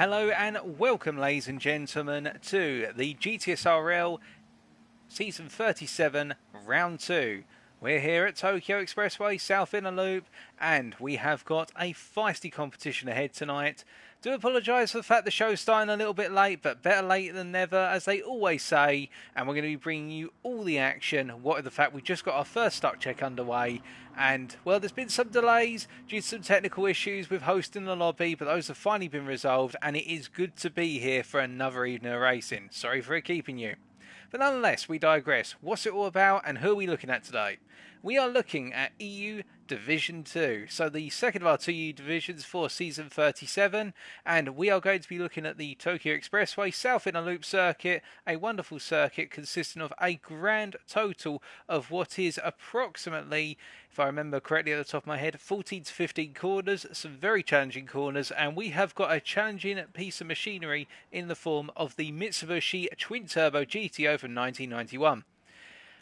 Hello and welcome, ladies and gentlemen, to the GTSRL Season 37, Round 2. We're here at Tokyo Expressway, South Inner Loop, and we have got a feisty competition ahead tonight. Do apologise for the fact the show's starting a little bit late, but better late than never, as they always say, and we're going to be bringing you all the action. What of the fact we just got our first stock check underway, and, well, there's been some delays due to some technical issues with hosting the lobby, but those have finally been resolved, and it is good to be here for another evening of racing. Sorry for keeping you. But nonetheless, we digress. What's it all about, and who are we looking at today? We are looking at EU Division 2, so the second of our two EU divisions for Season 37, and we are going to be looking at the Tokyo Expressway South Inner Loop circuit, a wonderful circuit consisting of a grand total of what is approximately, if I remember correctly at the top of my head, 14 to 15 corners, some very challenging corners, and we have got a challenging piece of machinery in the form of the Mitsubishi Twin-Turbo GTO from 1991.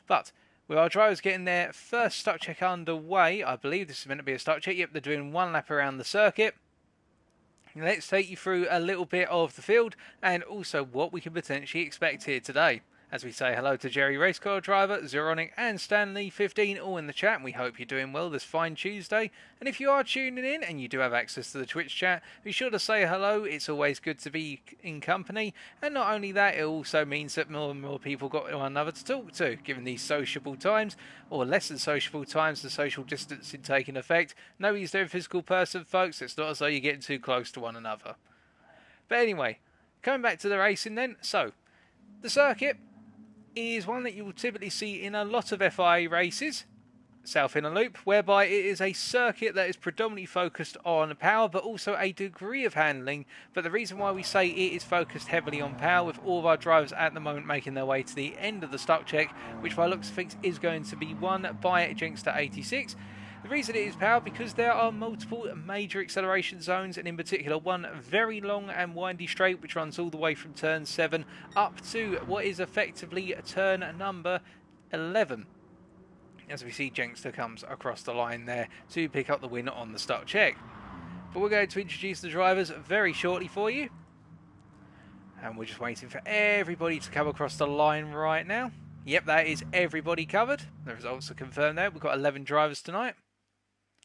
But with our drivers getting their first stock check underway, I believe this is meant to be a stock check. Yep, they're doing one lap around the circuit. Let's take you through a little bit of the field and also what we can potentially expect here today. As we say hello to Jerry Racecar Driver, Zeronic and Stanley15 all in the chat. We hope you're doing well this fine Tuesday. And if you are tuning in and you do have access to the Twitch chat, be sure to say hello. It's always good to be in company. And not only that, it also means that more and more people got one another to talk to, given these sociable times, or less than sociable times, the social distancing taking effect. Nobody's there in physical person, folks. It's not as though you're getting too close to one another. But anyway, coming back to the racing then. So, the circuit is one that you will typically see in a lot of FIA races, South Inner Loop, whereby it is a circuit that is predominantly focused on power, but also a degree of handling. But the reason why we say it is focused heavily on power, with all of our drivers at the moment making their way to the end of the stock check, which by looks of things is going to be won by Jinxter 86. The reason it is power because there are multiple major acceleration zones, and in particular one very long and windy straight which runs all the way from turn 7 up to what is effectively turn number 11. As we see, Jinxter comes across the line there to pick up the win on the stock check. But we're going to introduce the drivers very shortly for you, and we're just waiting for everybody to come across the line right now. Yep, that is everybody covered. The results are confirmed there. We've got 11 drivers tonight.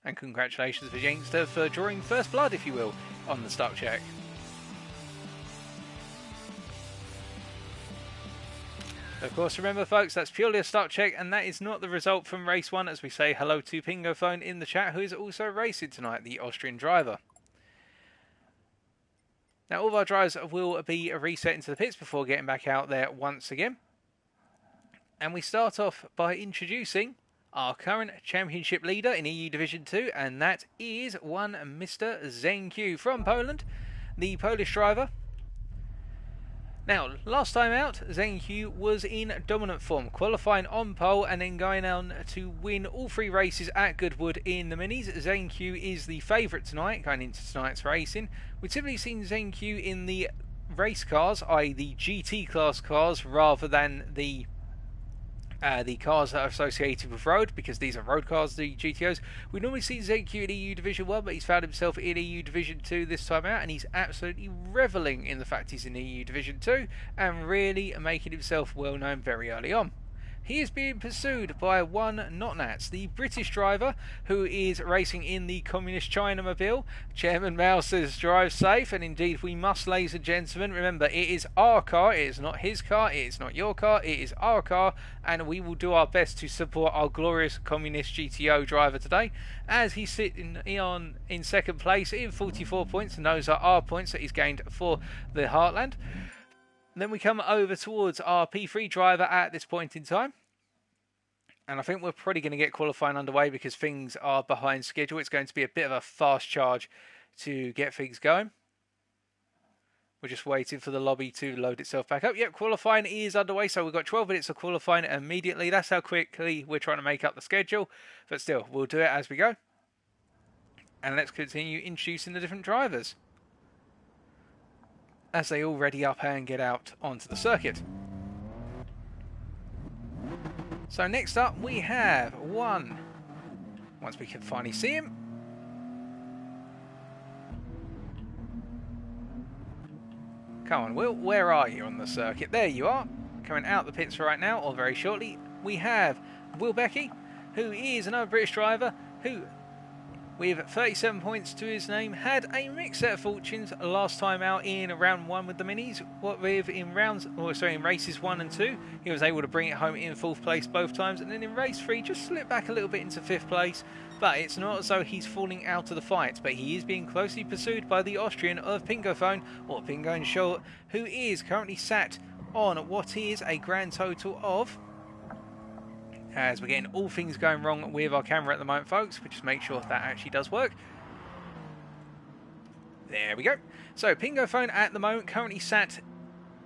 And congratulations for Jinxter for drawing first blood, if you will, on the stock check. Of course, remember folks, that's purely a stock check, and that is not the result from race 1, as we say hello to Pingophone in the chat, who is also racing tonight, the Austrian driver. Now, all of our drivers will be reset into the pits before getting back out there once again. And we start off by introducing our current championship leader in EU Division 2, and that is one Mr. Zenq from Poland, the Polish driver. Now, last time out, Zenq was in dominant form, qualifying on pole and then going on to win all 3 races at Goodwood in the minis. Zenq is the favourite tonight, going into tonight's racing. We've typically seen Zenq in the race cars, i.e. the GT class cars, rather than the cars that are associated with road, because these are road cars, the GTOs. We normally see Zenq in EU Division 1, but he's found himself in EU Division 2 this time out, and he's absolutely revelling in the fact he's in EU Division 2, and really making himself well known very early on. He is being pursued by one Notnats, the British driver who is racing in the Communist China Mobile. Chairman Mao says drive safe, and indeed we must, ladies and gentlemen. Remember, it is our car, it is not his car, it is not your car, it is our car, and we will do our best to support our glorious Communist GTO driver today, as he's sitting in second place in 44 points, and those are our points that he's gained for the Heartland. Then we come over towards our P3 driver at this point in time. And I think we're probably going to get qualifying underway because things are behind schedule. It's going to be a bit of a fast charge to get things going. We're just waiting for the lobby to load itself back up. Yep, qualifying is underway. So we've got 12 minutes of qualifying immediately. That's how quickly we're trying to make up the schedule. But still, we'll do it as we go. And let's continue introducing the different drivers as they all ready up and get out onto the circuit. So next up we have one, once we can finally see him, Come on, Will, where are you on the circuit? There you are, coming out the pits right now, or very shortly. We have Will Becky, who is another British driver who, with 37 points to his name, had a mixed set of fortunes last time out in round 1 with the minis. What with in races 1 and 2, he was able to bring it home in 4th place both times, and then in race 3 just slipped back a little bit into 5th place. But it's not as though he's falling out of the fight, but he is being closely pursued by the Austrian of Pingophone, or Pingo in short, who is currently sat on what is a grand total of, as we're getting all things going wrong with our camera at the moment, folks, but just make sure that actually does work. There we go. So Pingophone at the moment currently sat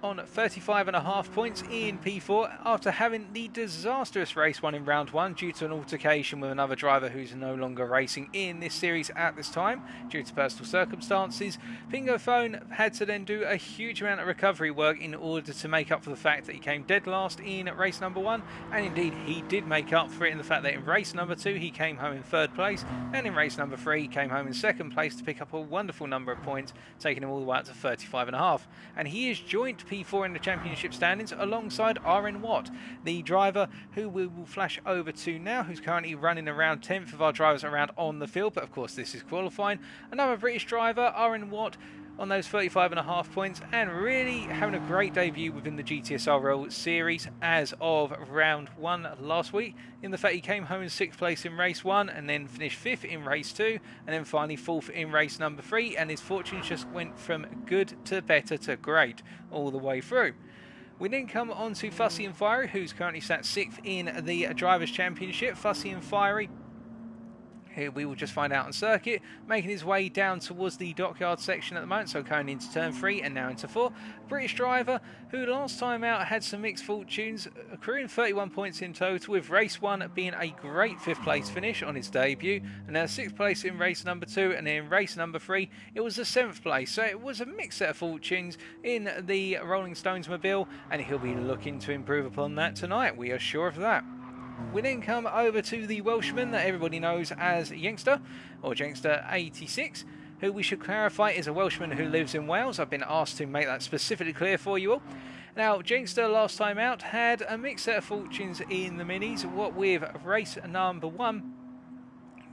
on 35.5 points in P4 after having the disastrous race 1 in round 1 due to an altercation with another driver who's no longer racing in this series at this time due to personal circumstances. Pingophone had to then do a huge amount of recovery work in order to make up for the fact that he came dead last in race number 1, and indeed he did make up for it in the fact that in race number 2 he came home in 3rd place, and in race number 3 he came home in 2nd place to pick up a wonderful number of points, taking him all the way up to 35.5, and he is joint P4 in the championship standings alongside RN Watt, the driver who we will flash over to now, who's currently running around 10th of our drivers around on the field, but of course this is qualifying. Another British driver, RN Watt, on those 35.5 points, and really having a great debut within the GTSRL series as of round 1 last week, in the fact he came home in 6th place in race 1 and then finished 5th in race 2 and then finally 4th in race number 3, and his fortunes just went from good to better to great all the way through. We then come on to Fussy and Fiery, who's currently sat 6th in the Drivers' Championship. Fussy and Fiery, who we will just find out on circuit, making his way down towards the dockyard section at the moment, so going into turn 3 and now into 4. British driver who last time out had some mixed fortunes, accruing 31 points in total, with race 1 being a great 5th place finish on his debut, and now 6th place in race number 2, and then in race number 3 it was a 7th place, so it was a mixed set of fortunes in the Rolling Stones mobile, and he'll be looking to improve upon that tonight, we are sure of that. We then come over to the Welshman that everybody knows as Youngster, or Youngster86, who we should clarify is a Welshman who lives in Wales. I've been asked to make that specifically clear for you all. Now, Youngster last time out had a mixed set of fortunes in the minis, what with race number 1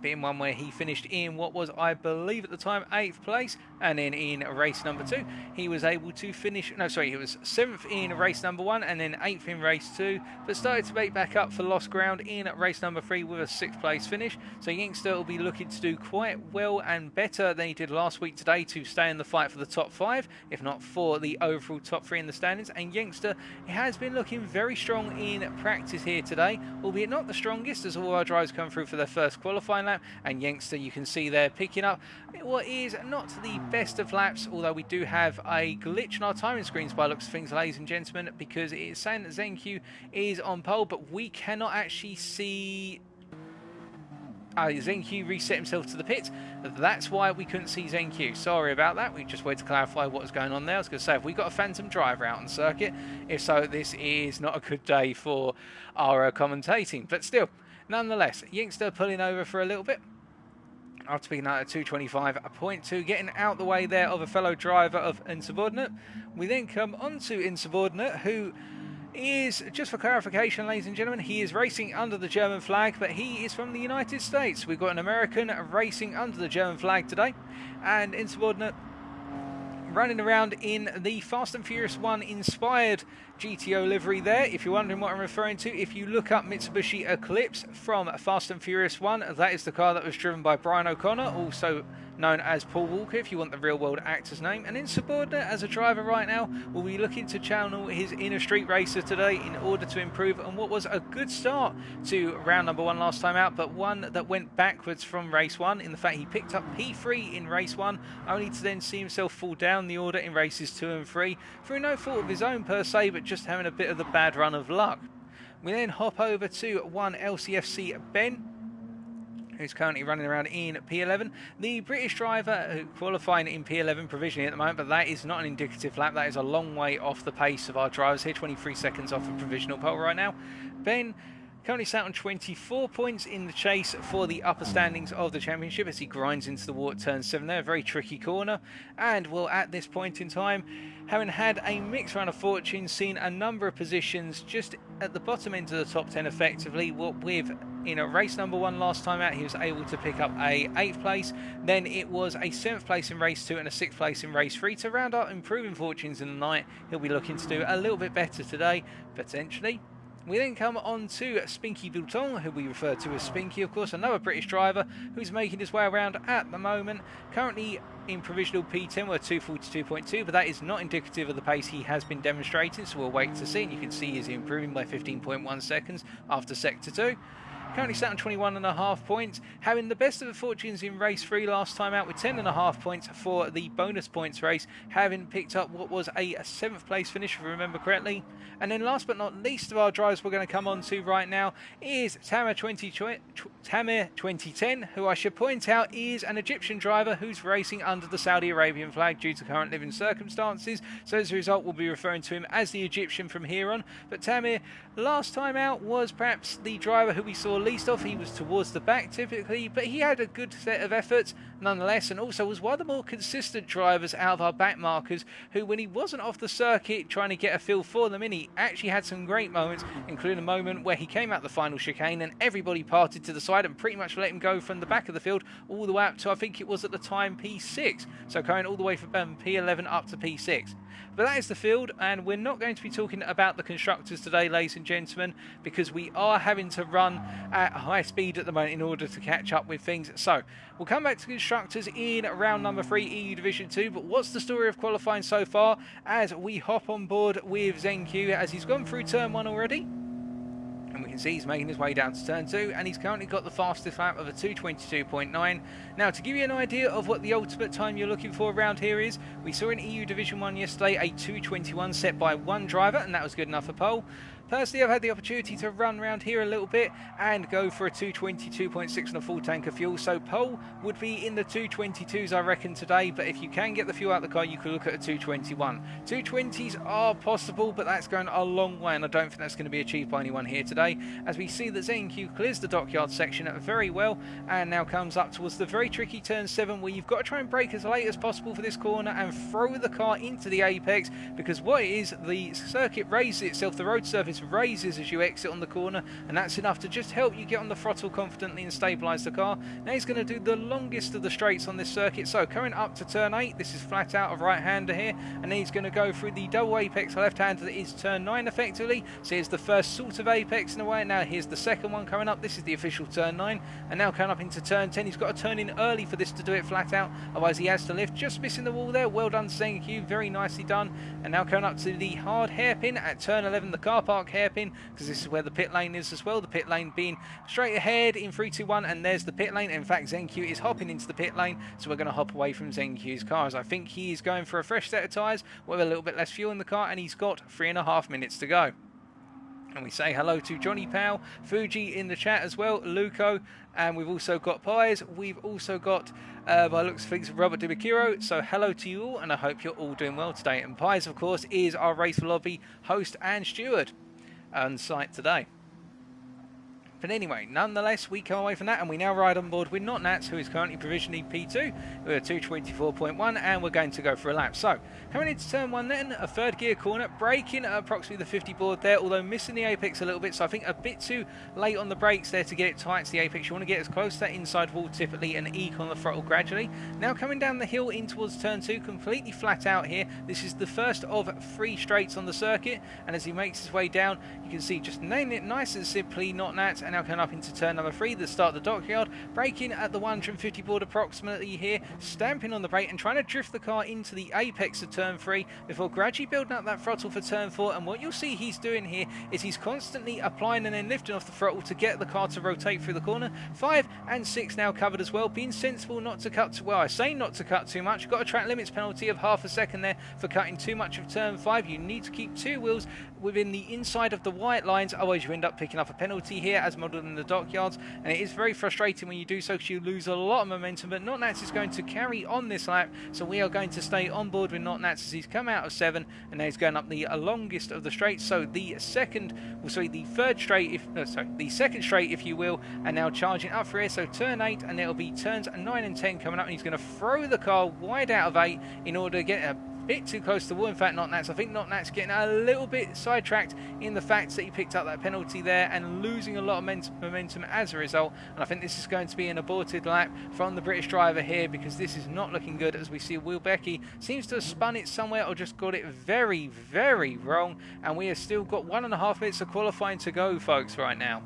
being one where he finished in what was, I believe at the time, 8th place, and then in race number 2 he was able to finish, he was 7th in race number 1 and then 8th in race 2, but started to make back up for lost ground in race number 3 with a 6th place finish. So Youngster will be looking to do quite well and better than he did last week today to stay in the fight for the top 5, if not for the overall top 3 in the standings. And Youngster has been looking very strong in practice here today, albeit not the strongest, as all our drivers come through for their first qualifying lap, and Youngster, you can see there, picking up what is not the best of laps, although we do have a glitch in our timing screens by looks of things, ladies and gentlemen, because it is saying that ZenQ is on pole, but we cannot actually see ZenQ reset himself to the pit. That's why we couldn't see ZenQ. Sorry about that. We just wanted to clarify what was going on there. I was going to say, have we got a phantom driver out on circuit? If so, this is not a good day for our commentating. But still, nonetheless, Youngster pulling over for a little bit after being out at 225.2, getting out the way there of a fellow driver of Insubordinate. We then come on to Insubordinate, who is, just for clarification, ladies and gentlemen, he is racing under the German flag, but he is from the United States. We've got an American racing under the German flag today, and Insubordinate running around in the Fast and Furious 1 inspired GTO livery there. If you're wondering what I'm referring to, if you look up Mitsubishi Eclipse from Fast and Furious 1, that is the car that was driven by Brian O'Connor, also known as Paul Walker, if you want the real world actor's name. And Insubordinate, as a driver right now, will be looking to channel his inner street racer today in order to improve on what was a good start to round number 1 last time out, but one that went backwards from race 1, in the fact he picked up P3 in race 1, only to then see himself fall down the order in races 2 and 3 through no fault of his own per se, but just having a bit of the bad run of luck. We then hop over to one LCFC Ben, who's currently running around in P11. The British driver who qualifying in P11 provisionally at the moment, but that is not an indicative lap. That is a long way off the pace of our drivers here, 23 seconds off the provisional pole right now. Ben Currently sat on 24 points in the chase for the upper standings of the championship as he grinds into the wall at turn 7 there. A very tricky corner. And well, at this point in time, having had a mixed run of fortune, seen a number of positions just at the bottom end of the top 10 effectively. What with in a race number 1 last time out, he was able to pick up a 8th place. Then it was a 7th place in race 2 and a 6th place in race 3 to round up improving fortunes in the night. He'll be looking to do a little bit better today, potentially. We then come on to Spinky Bouton, who we refer to as Spinky, of course, another British driver who's making his way around at the moment. Currently in provisional P10, we're 242.2, but that is not indicative of the pace he has been demonstrating, so we'll wait to see. And you can see he's improving by 15.1 seconds after Sector 2. Currently sat on 21.5 points, having the best of the fortunes in race 3 last time out with 10.5 points for the bonus points race, having picked up what was a 7th place finish, if I remember correctly. And then last but not least of our drivers we're going to come on to right now is Tamer 2010, who I should point out is an Egyptian driver who's racing under the Saudi Arabian flag due to current living circumstances. So as a result, we'll be referring to him as the Egyptian from here on. But Tamer, last time out, was perhaps the driver who we saw least of. He was towards the back typically, but he had a good set of efforts nonetheless, and also was one of the more consistent drivers out of our back markers who, when he wasn't off the circuit trying to get a feel for them, he actually had some great moments, including a moment where he came out the final chicane and everybody parted to the side and pretty much let him go from the back of the field all the way up to, I think it was at the time, P6, so going all the way from P11 up to P6. But that is the field, and we're not going to be talking about the constructors today, ladies and gentlemen, because we are having to run at high speed at the moment in order to catch up with things. So we'll come back to constructors in round number 3, EU Division 2. But what's the story of qualifying so far as we hop on board with ZenQ, as he's gone through turn 1 already? And we can see he's making his way down to turn 2, and he's currently got the fastest lap of a 2:22.9. Now, to give you an idea of what the ultimate time you're looking for around here is, we saw in EU Division 1 yesterday a 2:21 set by one driver, and that was good enough for pole. Personally, I've had the opportunity to run around here a little bit and go for a 2:22.6 on a full tank of fuel. So pole would be in the 2:22s, I reckon, today. But if you can get the fuel out of the car, you could look at a 2:21. 2:20s are possible, but that's going a long way, and I don't think that's going to be achieved by anyone here today. As we see that ZenQ clears the dockyard section very well, and now comes up towards the very tricky turn 7, where you've got to try and brake as late as possible for this corner and throw the car into the apex, because what it is, the circuit raises itself, the road surface raises as you exit on the corner, and that's enough to just help you get on the throttle confidently and stabilise the car. Now he's going to do the longest of the straights on this circuit, so coming up to turn 8, this is flat out of right-hander here, and then he's going to go through the double apex left-hander that is turn 9 effectively. So here's the first sort of apex in a way. Now here's the second one coming up. This is the official turn 9, and now coming up into turn 10, he's got to turn in early for this to do it flat out, otherwise he has to lift. Just missing the wall there. Well done, ZenQ, very nicely done. And now coming up to the hard hairpin at turn 11, the car park hairpin, because this is where the pit lane is as well. The pit lane being straight ahead in 3, 2, 1, and there's the pit lane. In fact, ZenQ is hopping into the pit lane, so we're going to hop away from ZenQ's car, as I think he is going for a fresh set of tyres with a little bit less fuel in the car, and he's got 3.5 minutes to go. And we say hello to Johnny Powell, Fuji in the chat as well, Luco, and we've also got Pies. We've also got, by looks of things, Robert Dubakiro. So hello to you all, and I hope you're all doing well today. And Pies, of course, is our Race for Lobby host and steward on site today. But anyway, nonetheless, we come away from that, and we now ride on board with Not Nats, who is currently provisionally P2. We're at 2:24.1, and we're going to go for a lap. So, coming into turn 1 then, a third gear corner, braking at approximately the 50 board there, although missing the apex a little bit, so I think a bit too late on the brakes there to get it tight to the apex. You want to get as close to that inside wall typically and eke on the throttle gradually. Now coming down the hill in towards turn 2, completely flat out here. This is the first of 3 straights on the circuit, and as he makes his way down, you can see just nailing it nice and simply, Not Nats, and now coming up into turn number 3, the start of the dockyard, braking at the 150 board approximately here, stamping on the brake and trying to drift the car into the apex of turn 3 before gradually building up that throttle for turn 4. And what you'll see he's doing here is he's constantly applying and then lifting off the throttle to get the car to rotate through the corner. 5 and 6 now covered as well, being sensible not to cut, well, I say not to cut too much. Got a track limits penalty of half a second there for cutting too much of turn 5. You need to keep 2 wheels within the inside of the white lines, otherwise you end up picking up a penalty here, as tyres modelled in the dockyards, and it is very frustrating when you do so because you lose a lot of momentum. But Not Nats is going to carry on this lap, so we are going to stay on board with Not Nats as he's come out of 7, and now he's going up the longest of the straights. So the second straight, if you will, and now charging up for here. So turn 8, and it'll be turns 9 and 10 coming up, and he's going to throw the car wide out of 8 in order to get a bit too close to the wall. In fact, Not Nats, I think Not Nats getting a little bit sidetracked in the fact that he picked up that penalty there and losing a lot of momentum as a result. And I think this is going to be an aborted lap from the British driver here, because this is not looking good, as we see Will Becky seems to have spun it somewhere or just got it very, very wrong. And we have still got 1.5 minutes of qualifying to go, folks, right now.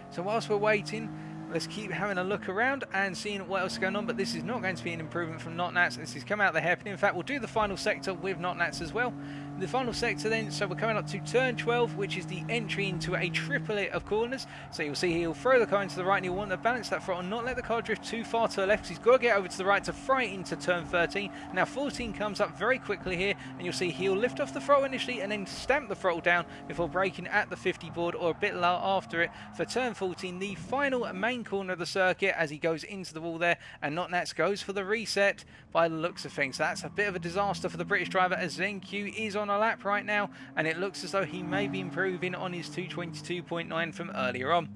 So whilst we're waiting, let's keep having a look around and seeing what else is going on. But this is not going to be an improvement from Not Nats. This has come out of the hairpin. In fact, we'll do the final sector with Not Nats as well. The final sector then, so we're coming up to turn 12, which is the entry into a triplet of corners. So you'll see he'll throw the car into the right, and he'll want to balance that throttle and not let the car drift too far to the left, because he's got to get over to the right to fry it into turn 13. Now 14 comes up very quickly here, and you'll see he'll lift off the throttle initially and then stamp the throttle down before braking at the 50 board or a bit low after it for turn 14, the final main corner of the circuit, as he goes into the wall there. And Not Nats goes for the reset by the looks of things. So that's a bit of a disaster for the British driver, as ZenQ is on a lap right now, and it looks as though he may be improving on his 222.9 from earlier on.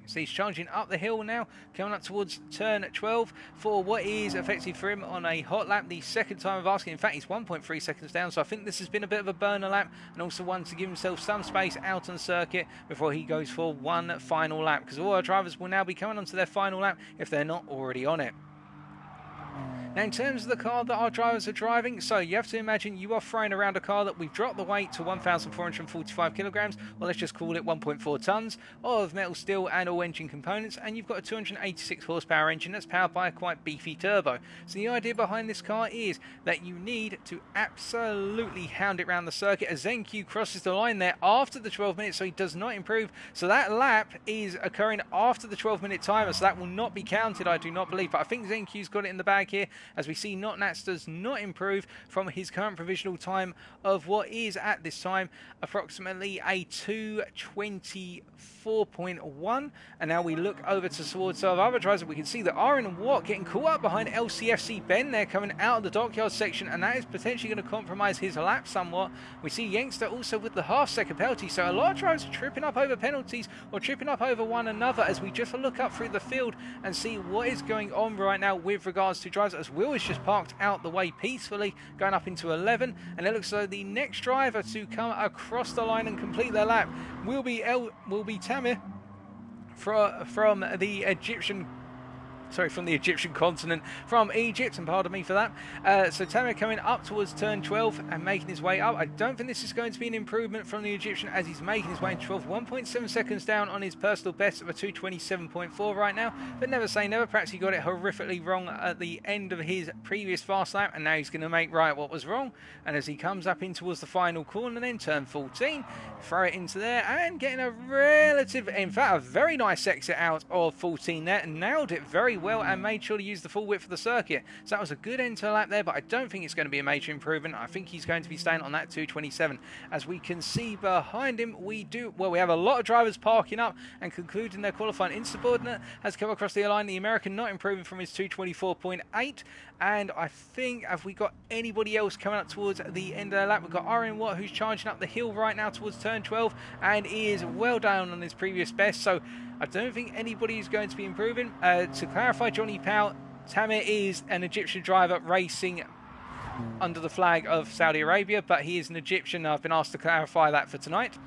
So he's charging up the hill now, coming up towards turn 12 for what is effectively for him on a hot lap, the second time of asking. In fact, he's 1.3 seconds down, so I think this has been a bit of a burner lap, and also one to give himself some space out on circuit before he goes for one final lap, because all our drivers will now be coming onto their final lap if they're not already on it. Now, in terms of the car that our drivers are driving, so you have to imagine you are throwing around a car that we've dropped the weight to 1,445 kilograms, or let's just call it 1.4 tonnes of metal, steel and all engine components, and you've got a 286 horsepower engine that's powered by a quite beefy turbo. So the idea behind this car is that you need to absolutely hound it around the circuit, as ZenQ crosses the line there after the 12 minutes, so he does not improve. So that lap is occurring after the 12-minute timer, so that will not be counted, I do not believe. But I think ZenQ's got it in the bag here, as we see Not Nats does not improve from his current provisional time of what is at this time approximately a 2:24.1. And now we look over towards some other drivers, we can see that Aaron and Watt getting caught up behind LCFC Ben there, coming out of the dockyard section, and that is potentially going to compromise his lap somewhat. We see Youngster also with the half-second penalty, so a lot of drivers are tripping up over penalties or tripping up over one another, as we just look up through the field and see what is going on right now with regards to drivers, as Will is just parked out the way peacefully, going up into 11, and it looks like the next driver to come across the line and complete their lap will be Tamir from the Egyptian continent, from Egypt, and pardon me for that. So Tamir coming up towards turn 12 and making his way up. I don't think this is going to be an improvement from the Egyptian, as he's making his way into 12, 1.7 seconds down on his personal best of a 2:27.4 right now. But never say never, perhaps he got it horrifically wrong at the end of his previous fast lap, and now he's going to make right what was wrong. And as he comes up in towards the final corner then, turn 14, throw it into there, and getting a in fact a very nice exit out of 14 there, and nailed it very well and made sure to use the full width of the circuit. So that was a good end to the lap there, but I don't think it's going to be a major improvement. I think he's going to be staying on that 2:27. As we can see behind him, we have a lot of drivers parking up and concluding their qualifying. Insubordinate has come across the line, the American not improving from his 2:24.8. And I think, have we got anybody else coming up towards the end of the lap? We've got Aaron Watt, who's charging up the hill right now towards turn 12 and is well down on his previous best. So I don't think anybody is going to be improving. To clarify, Johnny Powell, Tamir is an Egyptian driver racing under the flag of Saudi Arabia, but he is an Egyptian. I've been asked to clarify that for tonight.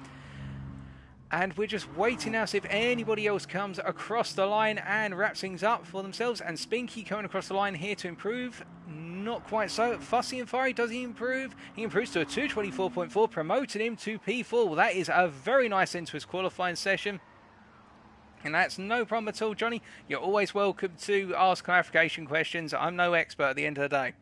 And we're just waiting now to see if anybody else comes across the line and wraps things up for themselves. And Spinky coming across the line here to improve. Not quite so. Fussy and Fiery, does he improve? He improves to a 2:24.4, promoting him to P4. Well, that is a very nice end to his qualifying session. And that's no problem at all, Johnny. You're always welcome to ask clarification questions. I'm no expert at the end of the day.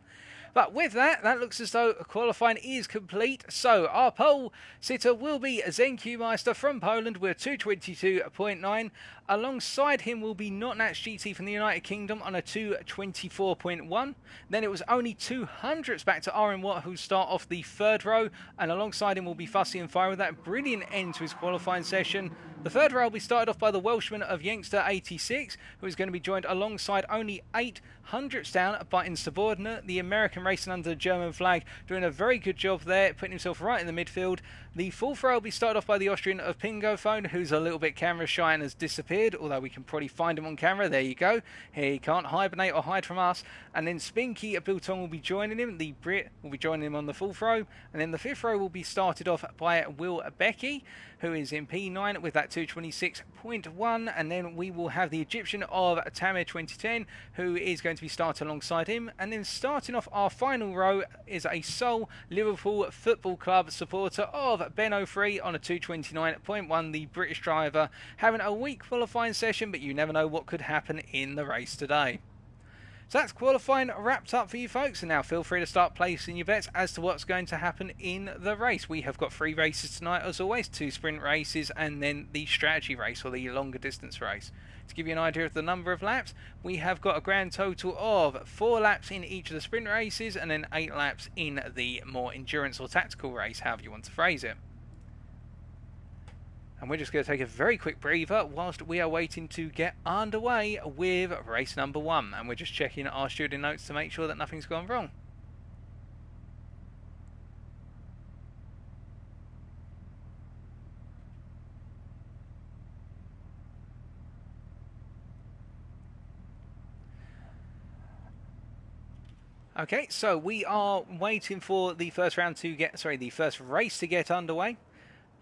But with that, that looks as though qualifying is complete. So our pole sitter will be Zenku Meister from Poland with 222.9. Alongside him will be Notnats GT from the United Kingdom on a 224.1. Then it was only 200ths back to RM Watt, who start off the third row, and alongside him will be Fussy and Fire with that brilliant end to his qualifying session. The third row will be started off by the Welshman of Youngster86, who is going to be joined alongside only 800ths down by Insubordinate, the American racing under the German flag, doing a very good job there, putting himself right in the midfield. The fourth row will be started off by the Austrian of Pingophone, who's a little bit camera shy and has disappeared, although we can probably find him on camera. There you go. He can't hibernate or hide from us. And then Spinky of Biltong will be joining him. The Brit will be joining him on the fourth row. And then the fifth row will be started off by Will Becky, who is in P9 with that 226.1. And then we will have the Egyptian of Tamir 2010, who is going to be starting alongside him. And then starting off our final row is a sole Liverpool Football Club supporter of Ben 03 on a 229.1, the British driver, having a weak qualifying session, but you never know what could happen in the race today. So that's qualifying wrapped up for you folks, and now feel free to start placing your bets as to what's going to happen in the race. We have got 3 races tonight as always, 2 sprint races and then the strategy race, or the longer distance race. To give you an idea of the number of laps, we have got a grand total of 4 laps in each of the sprint races and then 8 laps in the more endurance or tactical race, however you want to phrase it. And we're just going to take a very quick breather whilst we are waiting to get underway with race number 1. And we're just checking our student notes to make sure that nothing's gone wrong. Okay, so we are waiting for the first round to get, the first race to get underway.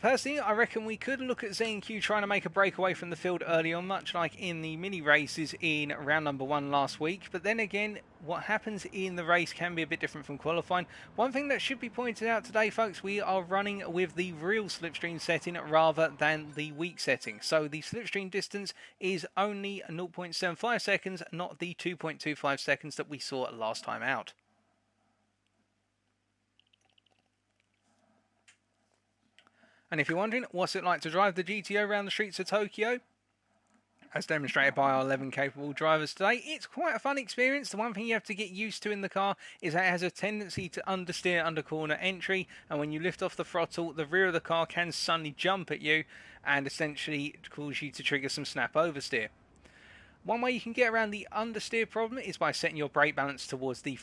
Personally, I reckon we could look at ZenQ trying to make a breakaway from the field early on, much like in the mini races in round number 1 last week. But then again, what happens in the race can be a bit different from qualifying. One thing that should be pointed out today, folks, we are running with the real slipstream setting rather than the weak setting. So the slipstream distance is only 0.75 seconds, not the 2.25 seconds that we saw last time out. And if you're wondering what's it like to drive the GTO around the streets of Tokyo, as demonstrated by our 11 capable drivers today, it's quite a fun experience. The one thing you have to get used to in the car is that it has a tendency to understeer under corner entry, and when you lift off the throttle, the rear of the car can suddenly jump at you and essentially cause you to trigger some snap oversteer. One way you can get around the understeer problem is by setting your brake balance towards the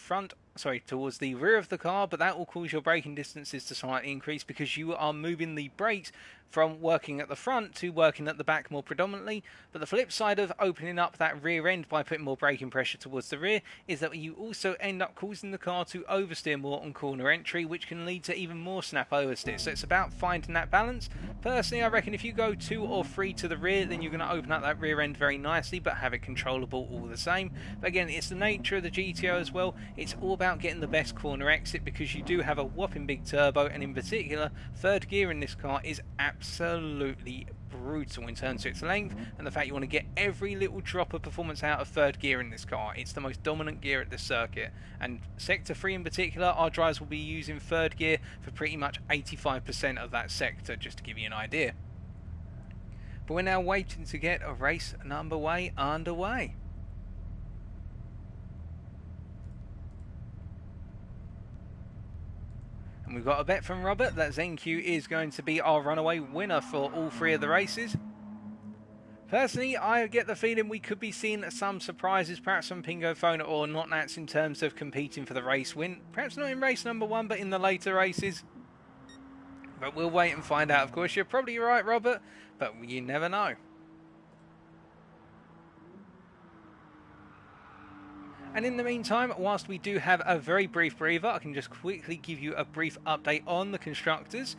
towards the rear of the car, but that will cause your braking distances to slightly increase because you are moving the brakes from working at the front to working at the back more predominantly. But the flip side of opening up that rear end by putting more braking pressure towards the rear is that you also end up causing the car to oversteer more on corner entry, which can lead to even more snap oversteer. So it's about finding that balance. Personally, I reckon if you go 2 or 3 to the rear, then you're going to open up that rear end very nicely, but have it controllable all the same. But again, it's the nature of the GTO as well. It's all about getting the best corner exit because you do have a whopping big turbo, and in particular, third gear in this car is absolutely brutal in terms of its length and the fact you want to get every little drop of performance out of third gear in this car. It's the most dominant gear at this circuit, and sector 3 in particular, our drivers will be using third gear for pretty much 85% of that sector, just to give you an idea. But we're now waiting to get a race underway. And we've got a bet from Robert that ZenQ is going to be our runaway winner for all 3 of the races. Personally, I get the feeling we could be seeing some surprises, perhaps from Pingophone or Notnats in terms of competing for the race win. Perhaps not in race number 1, but in the later races. But we'll wait and find out. Of course, you're probably right, Robert, but you never know. And in the meantime, whilst we do have a very brief breather, I can just quickly give you a brief update on the constructors.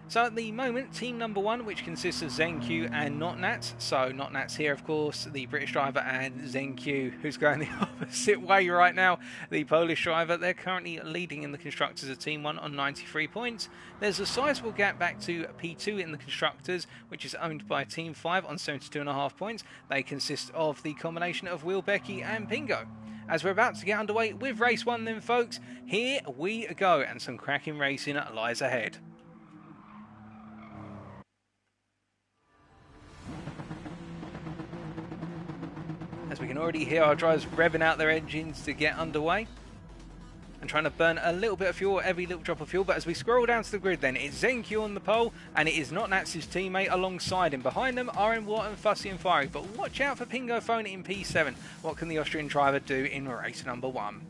So at the moment, team number 1, which consists of ZenQ and Notnats. So Notnats here, of course, the British driver, and ZenQ, who's going the opposite way right now, the Polish driver. They're currently leading in the constructors of team 1 on 93 points. There's a sizable gap back to P2 in the constructors, which is owned by team 5 on 72.5 points. They consist of the combination of Will Becky and Pingo. as we're about to get underway with race 1 then, folks. Here we go, and some cracking racing lies ahead. As we can already hear our drivers revving out their engines to get underway and trying to burn a little bit of fuel, every little drop of fuel. But as we scroll down to the grid then, it's ZenQ on the pole, and it is not Nats's teammate alongside him. Behind them, RM Watt and Fussy and Fiery. But watch out for Pingo Phone in P7. What can the Austrian driver do in race number 1?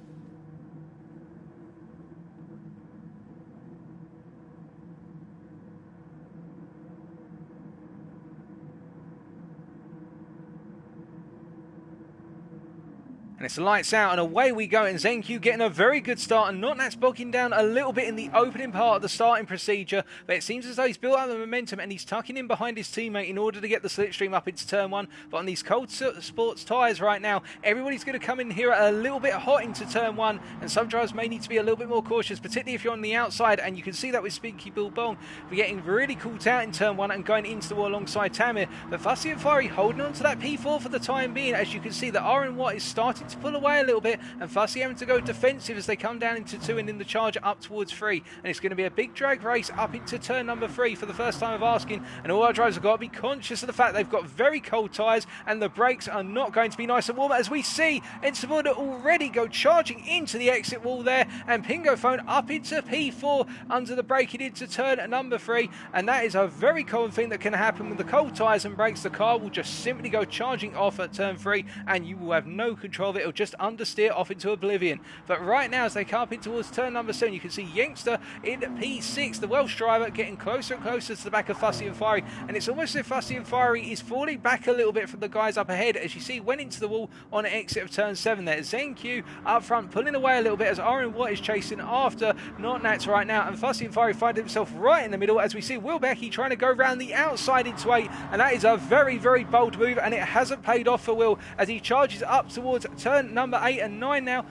And it's lights out and away we go, and ZenQ getting a very good start, and Notnats bogging down a little bit in the opening part of the starting procedure, but it seems as though he's built up the momentum and he's tucking in behind his teammate in order to get the slipstream up into turn 1. But on these cold sports tyres right now, everybody's going to come in here a little bit hot into turn 1, and some drivers may need to be a little bit more cautious, particularly if you're on the outside, and you can see that with Spinky Bilbong. We're getting really caught out in turn 1 and going into the wall alongside Tamir, but Fussy and Fiery holding on to that P4 for the time being. As you can see, that RM Watt is starting to pull away a little bit, and Fussy having to go defensive as they come down into 2 and in the charge up towards 3, and it's going to be a big drag race up into turn number 3 for the first time of asking, and all our drivers have got to be conscious of the fact they've got very cold tyres and the brakes are not going to be nice and warm, as we see Ensaborda already go charging into the exit wall there, and Pingo Phone up into P4 under the braking into turn number 3, and that is a very common thing that can happen with the cold tyres and brakes. The car will just simply go charging off at turn 3 and you will have no control of it. It'll just understeer off into oblivion. But right now, as they come up in towards turn number 7, you can see Youngster in P6, the Welsh driver, getting closer and closer to the back of Fussy and Fiery, and it's almost as if Fussy and Fiery is falling back a little bit from the guys up ahead, as you see went into the wall on an exit of turn 7 there. ZenQ up front pulling away a little bit as RM Watt is chasing after Notnats right now, and Fussy and Fiery find himself right in the middle, as we see Will Becky trying to go around the outside into 8, and that is a very, very bold move, and it hasn't paid off for Will as he charges up towards turn number 8 and 9 now.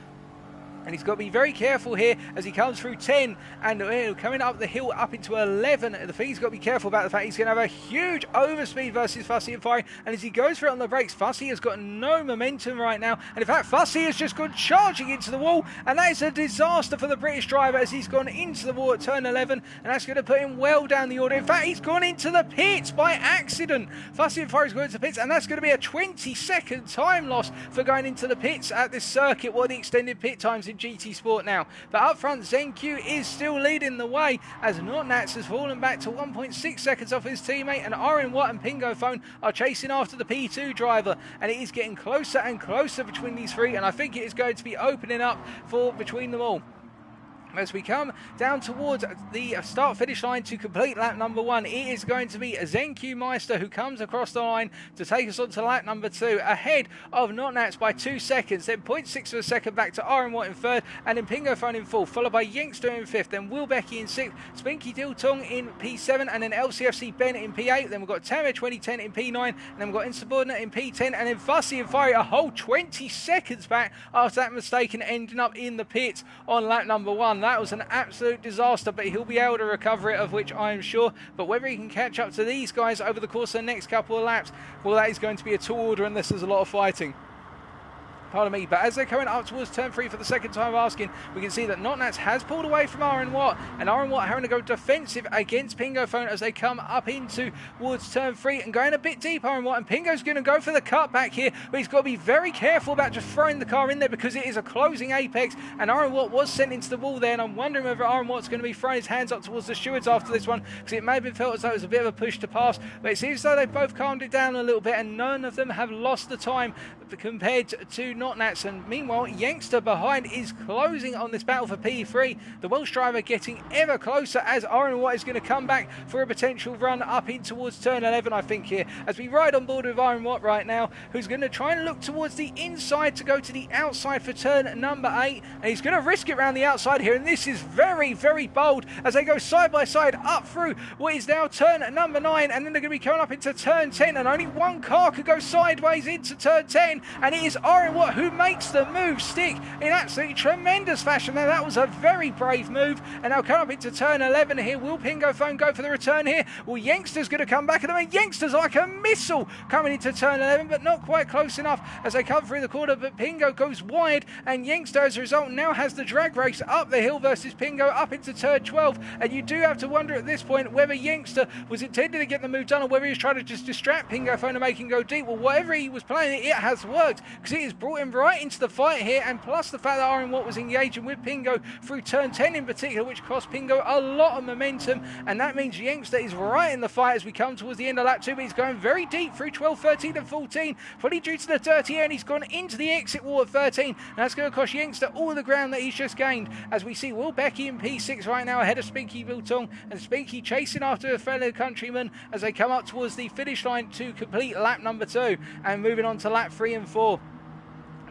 And he's got to be very careful here as he comes through 10 and coming up the hill up into 11. The thing he's got to be careful about the fact he's going to have a huge overspeed versus Fussy and Fiery. And as he goes for it on the brakes, Fussy has got no momentum right now. And in fact, Fussy has just gone charging into the wall. And that is a disaster for the British driver as he's gone into the wall at turn 11. And that's going to put him well down the order. In fact, he's gone into the pits by accident. Fussy and Fiery's gone into the pits. And that's going to be a 20-second time loss for going into the pits at this circuit. What are the extended pit times in GT Sport now? But up front, ZenQ is still leading the way as Notnats has fallen back to 1.6 seconds off his teammate, and RM Watt and Pingo Phone are chasing after the P2 driver, and it is getting closer and closer between these 3, and I think it is going to be opening up for between them all. As we come down towards the start-finish line to complete lap number 1, it is going to be ZenQ Meister who comes across the line to take us on to lap number 2, ahead of Notnats by 2 seconds, then 0.6 of a second back to RM Watt in 3rd, and then Pingo Phone in 4th, followed by Youngster in 5th, then Will Becky in 6th, Spinky Diltong in P7, and then LCFC Ben in P8, then we've got Tamer 2010 in P9, and then we've got Insubordinate in P10, and then Fussy and Fiery a whole 20 seconds back after that mistake and ending up in the pits on lap number 1. That was an absolute disaster, but he'll be able to recover it, of which I am sure. But whether he can catch up to these guys over the course of the next couple of laps, well, that is going to be a tall order unless there's a lot of fighting. Pardon me, but as they're coming up towards turn 3 for the second time of asking, we can see that Notnats has pulled away from RM Watt, and RM Watt having to go defensive against Pingo Phone as they come up into towards turn 3 and going a bit deep. RM Watt, and Pingo's going to go for the cut back here, but he's got to be very careful about just throwing the car in there because it is a closing apex, and RM Watt was sent into the wall there, and I'm wondering whether RM Watt's going to be throwing his hands up towards the stewards after this one, because it may have been felt as though it was a bit of a push to pass, but it seems as though they've both calmed it down a little bit, and none of them have lost the time compared to Notnats. And meanwhile, Youngster behind is closing on this battle for P3. The Welsh driver getting ever closer as RM Watt is going to come back for a potential run up in towards turn 11, I think, here, as we ride on board with RM Watt right now, who's going to try and look towards the inside to go to the outside for turn number 8, and he's going to risk it around the outside here, and this is very, very bold as they go side by side up through what is now turn number 9, and then they're going to be coming up into turn 10, and only one car could go sideways into turn 10, and it is RM Watt Watt, who makes the move stick in absolutely tremendous fashion there. That was a very brave move. And now come up into turn 11 here. Will Pingo Phone go for the return here? Well, Youngster's going to come back at them, and Youngster's like a missile coming into turn 11, but not quite close enough as they come through the corner. But Pingo goes wide, and Youngster, as a result, now has the drag race up the hill versus Pingo up into turn 12. And you do have to wonder at this point whether Youngster was intended to get the move done or whether he was trying to just distract Pingo Phone and make him go deep. Well, whatever he was playing, it has worked, because it has brought him right into the fight here, and plus the fact that Iron Watt was engaging with Pingo through turn 10 in particular, which cost Pingo a lot of momentum, and that means Youngster is right in the fight as we come towards the end of lap 2, but he's going very deep through 12, 13 and 14, probably due to the dirty air, and he's gone into the exit wall at 13, and that's going to cost Youngster all the ground that he's just gained, as we see Will Becky in P6 right now ahead of Spinky Biltong, and Spinky chasing after a fellow countryman as they come up towards the finish line to complete lap number 2, and moving on to lap 3 and 4.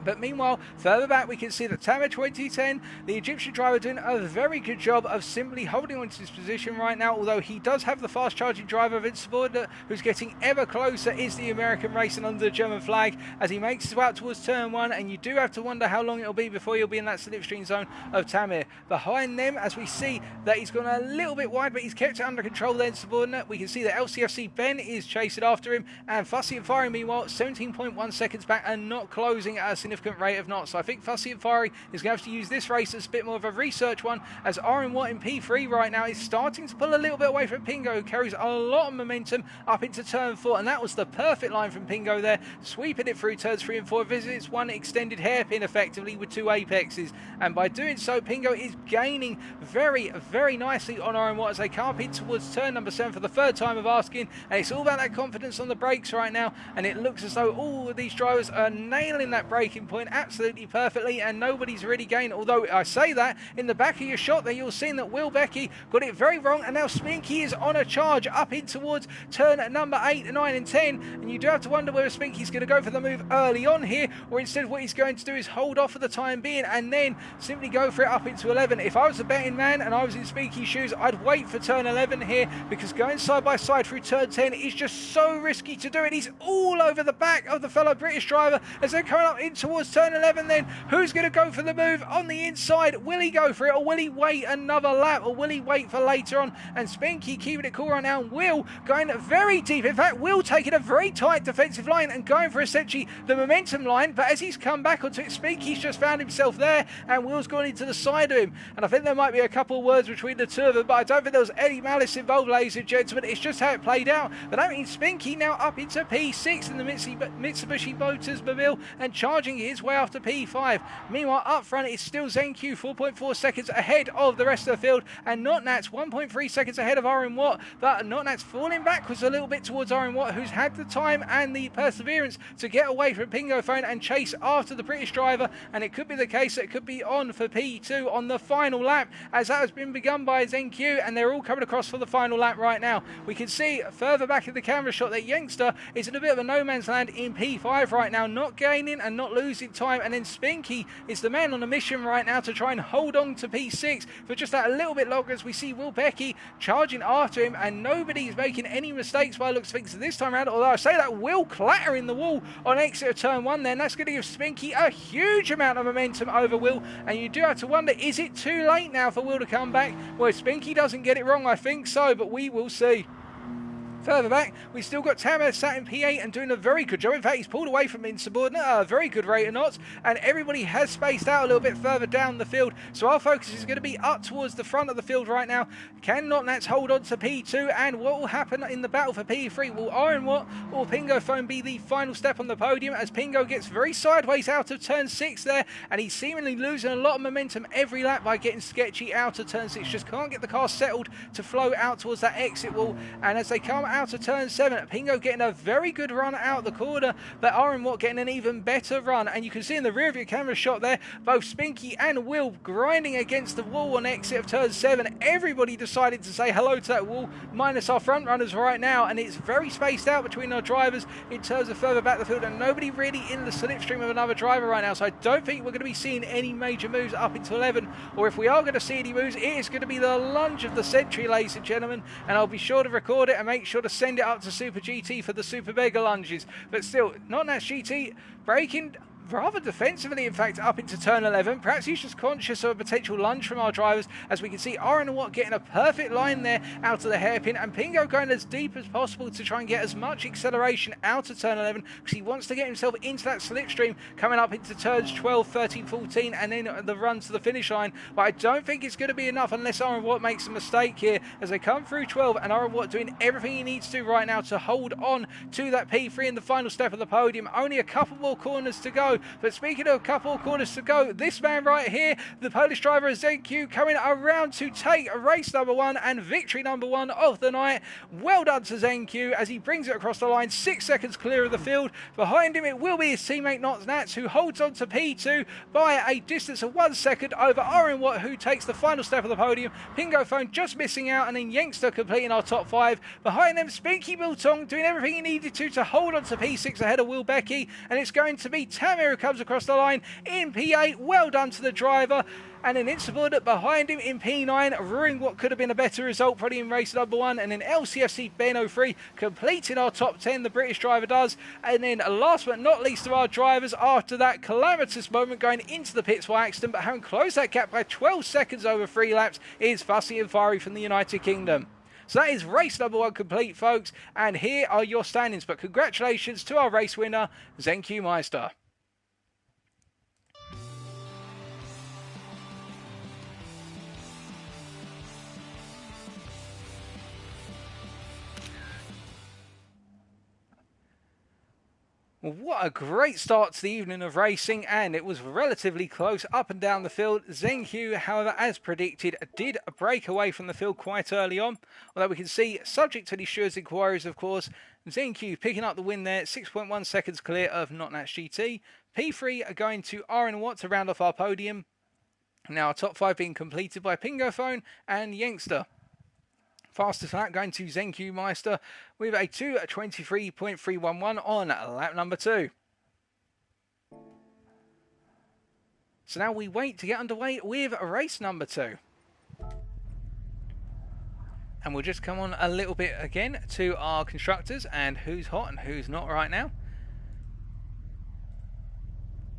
But meanwhile, further back, we can see that Tamer 2010, the Egyptian driver, doing a very good job of simply holding on to his position right now, although he does have the fast charging driver of his subordinate, who's getting ever closer, is the American racing under the German flag, as he makes his way out towards turn 1, and you do have to wonder how long it'll be before he'll be in that slipstream zone of Tamer. Behind them, as we see that he's gone a little bit wide, but he's kept it under control there in subordinate. We can see that LCFC Ben is chasing after him, and Fussy and Fiery, meanwhile, 17.1 seconds back and not closing at a significant rate of knots. So I think Fussy and Fiery is going to have to use this race as a bit more of a research one, as Iron Watt in P3 right now is starting to pull a little bit away from Pingo, who carries a lot of momentum up into turn 4, and that was the perfect line from Pingo there, sweeping it through turns 3 and 4, visits one extended hairpin effectively with 2 apexes, and by doing so Pingo is gaining very, very nicely on Iron Watt as they come up in towards turn number 7 for the 3rd time of asking, and it's all about that confidence on the brakes right now, and it looks as though all of these drivers are nailing that braking point absolutely perfectly, and nobody's really gained. Although I say that, in the back of your shot there you'll see that Will Becky got it very wrong, and now Spinky is on a charge up in towards turn number 8, 9 and 10, and you do have to wonder whether Spinky's going to go for the move early on here, or instead what he's going to do is hold off for the time being and then simply go for it up into 11. If I was a betting man and I was in Spinky's shoes, I'd wait for turn 11 here, because going side by side through turn 10 is just so risky to do it. He's all over the back of the fellow British driver as they're coming up in towards turn 11. Then who's going to go for the move on the inside? Will he go for it, or will he wait another lap, or will he wait for later on? And Spinky keeping it cool right now, and Will going very deep. In fact, Will taking a very tight defensive line and going for essentially the momentum line, but as he's come back onto it, Spinky's just found himself there, and Will's gone into the side of him, and I think there might be a couple of words between the two of them, but I don't think there was any malice involved, ladies and gentlemen. It's just how it played out. But that means Spinky now up into P6 in the Mitsubishi Motors Mobile and charging his way after P5. Meanwhile, up front it's still ZenQ 4.4 seconds ahead of the rest of the field, and Notnats 1.3 seconds ahead of Iron Watt, but Notnats falling backwards a little bit towards Iron Watt, who's had the time and the perseverance to get away from Pingo Phone and chase after the British driver, and it could be the case that it could be on for P2 on the final lap, as that has been begun by ZenQ, and they're all coming across for the final lap right now. We can see further back in the camera shot that Youngster is in a bit of a no man's land in P5 right now, not gaining and not losing time, and then Spinky is the man on a mission right now to try and hold on to P6 for just that a little bit longer, as we see Will Becky charging after him, and nobody's making any mistakes by looks of things this time around, although I say that Will clattering the wall on exit of turn 1 then, that's going to give Spinky a huge amount of momentum over Will, and you do have to wonder, is it too late now for Will to come back? Well, if Spinky doesn't get it wrong, I think so, but we will see. Further back, we've still got Tamer sat in P8 and doing a very good job. In fact, he's pulled away from insubordinate, a very good rate of knots, and everybody has spaced out a little bit further down the field. So our focus is going to be up towards the front of the field right now. Can Notnats hold on to P2, and what will happen in the battle for P3? Will Iron Watt or Pingo Phone be the final step on the podium, as Pingo gets very sideways out of turn 6 there, and he's seemingly losing a lot of momentum every lap by getting sketchy out of turn 6. Just can't get the car settled to flow out towards that exit wall, and as they come out of turn 7, Pingo getting a very good run out the corner, but Iron Watt getting an even better run, and you can see in the rear view camera shot there, both Spinky and Will grinding against the wall on exit of turn 7. Everybody decided to say hello to that wall, minus our front runners right now, and it's very spaced out between our drivers in terms of further back the field, and nobody really in the slipstream of another driver right now, so I don't think we're going to be seeing any major moves up into 11, or if we are going to see any moves, it is going to be the lunge of the century, ladies and gentlemen, and I'll be sure to record it and make sure to send it up to Super GT for the Super Mega lunges. But still, Notnats GT breaking rather defensively, in fact, up into turn 11. Perhaps he's just conscious of a potential lunge from our drivers, as we can see Oren Watt getting a perfect line there out of the hairpin, and Pingo going as deep as possible to try and get as much acceleration out of turn 11, because he wants to get himself into that slipstream coming up into turns 12, 13, 14, and then the run to the finish line. But I don't think it's going to be enough unless Oren Watt makes a mistake here as they come through 12, and Oren Watt doing everything he needs to right now to hold on to that P3 in the final step of the podium. Only a couple more corners to go. But speaking of a couple of corners to go, this man right here, the Polish driver ZQ, coming around to take race number 1 and victory number 1 of the night. Well done to ZQ as he brings it across the line, 6 seconds clear of the field. Behind him it will be his teammate Nats, who holds on to P2 by a distance of 1 second over Oren Watt, who takes the final step of the podium. Pingo Phone just missing out, and then Youngster completing our top 5. Behind them, Spinky Biltong doing everything he needed to hold on to P6 ahead of Will Becky, and it's going to be Tamir who comes across the line in P8. Well done to the driver. And then Insubordinate behind him in P9, ruining what could have been a better result probably in race number 1. And then LCFC Ben 03 completing our top 10, the British driver does. And then last but not least of our drivers, after that calamitous moment going into the pits for accident, but having closed that gap by 12 seconds over 3 laps, is Fussy and Fiery from the United Kingdom. So that is race number 1 complete, folks. And here are your standings. But congratulations to our race winner, Zenku Meister. What a great start to the evening of racing, and it was relatively close up and down the field. Zenku, however, as predicted, did break away from the field quite early on, although we can see, subject to the Stewards' inquiries of course, Zenku picking up the win there, 6.1 seconds clear of Nats GT. P3 are going to Oren Watt to round off our podium. Now our top 5 being completed by Pingo Phone and Youngster. Fastest lap going to Zenku Meister with a 2:23.311 on lap number 2. So now we wait to get underway with race number 2. And we'll just come on a little bit again to our constructors and who's hot and who's not right now.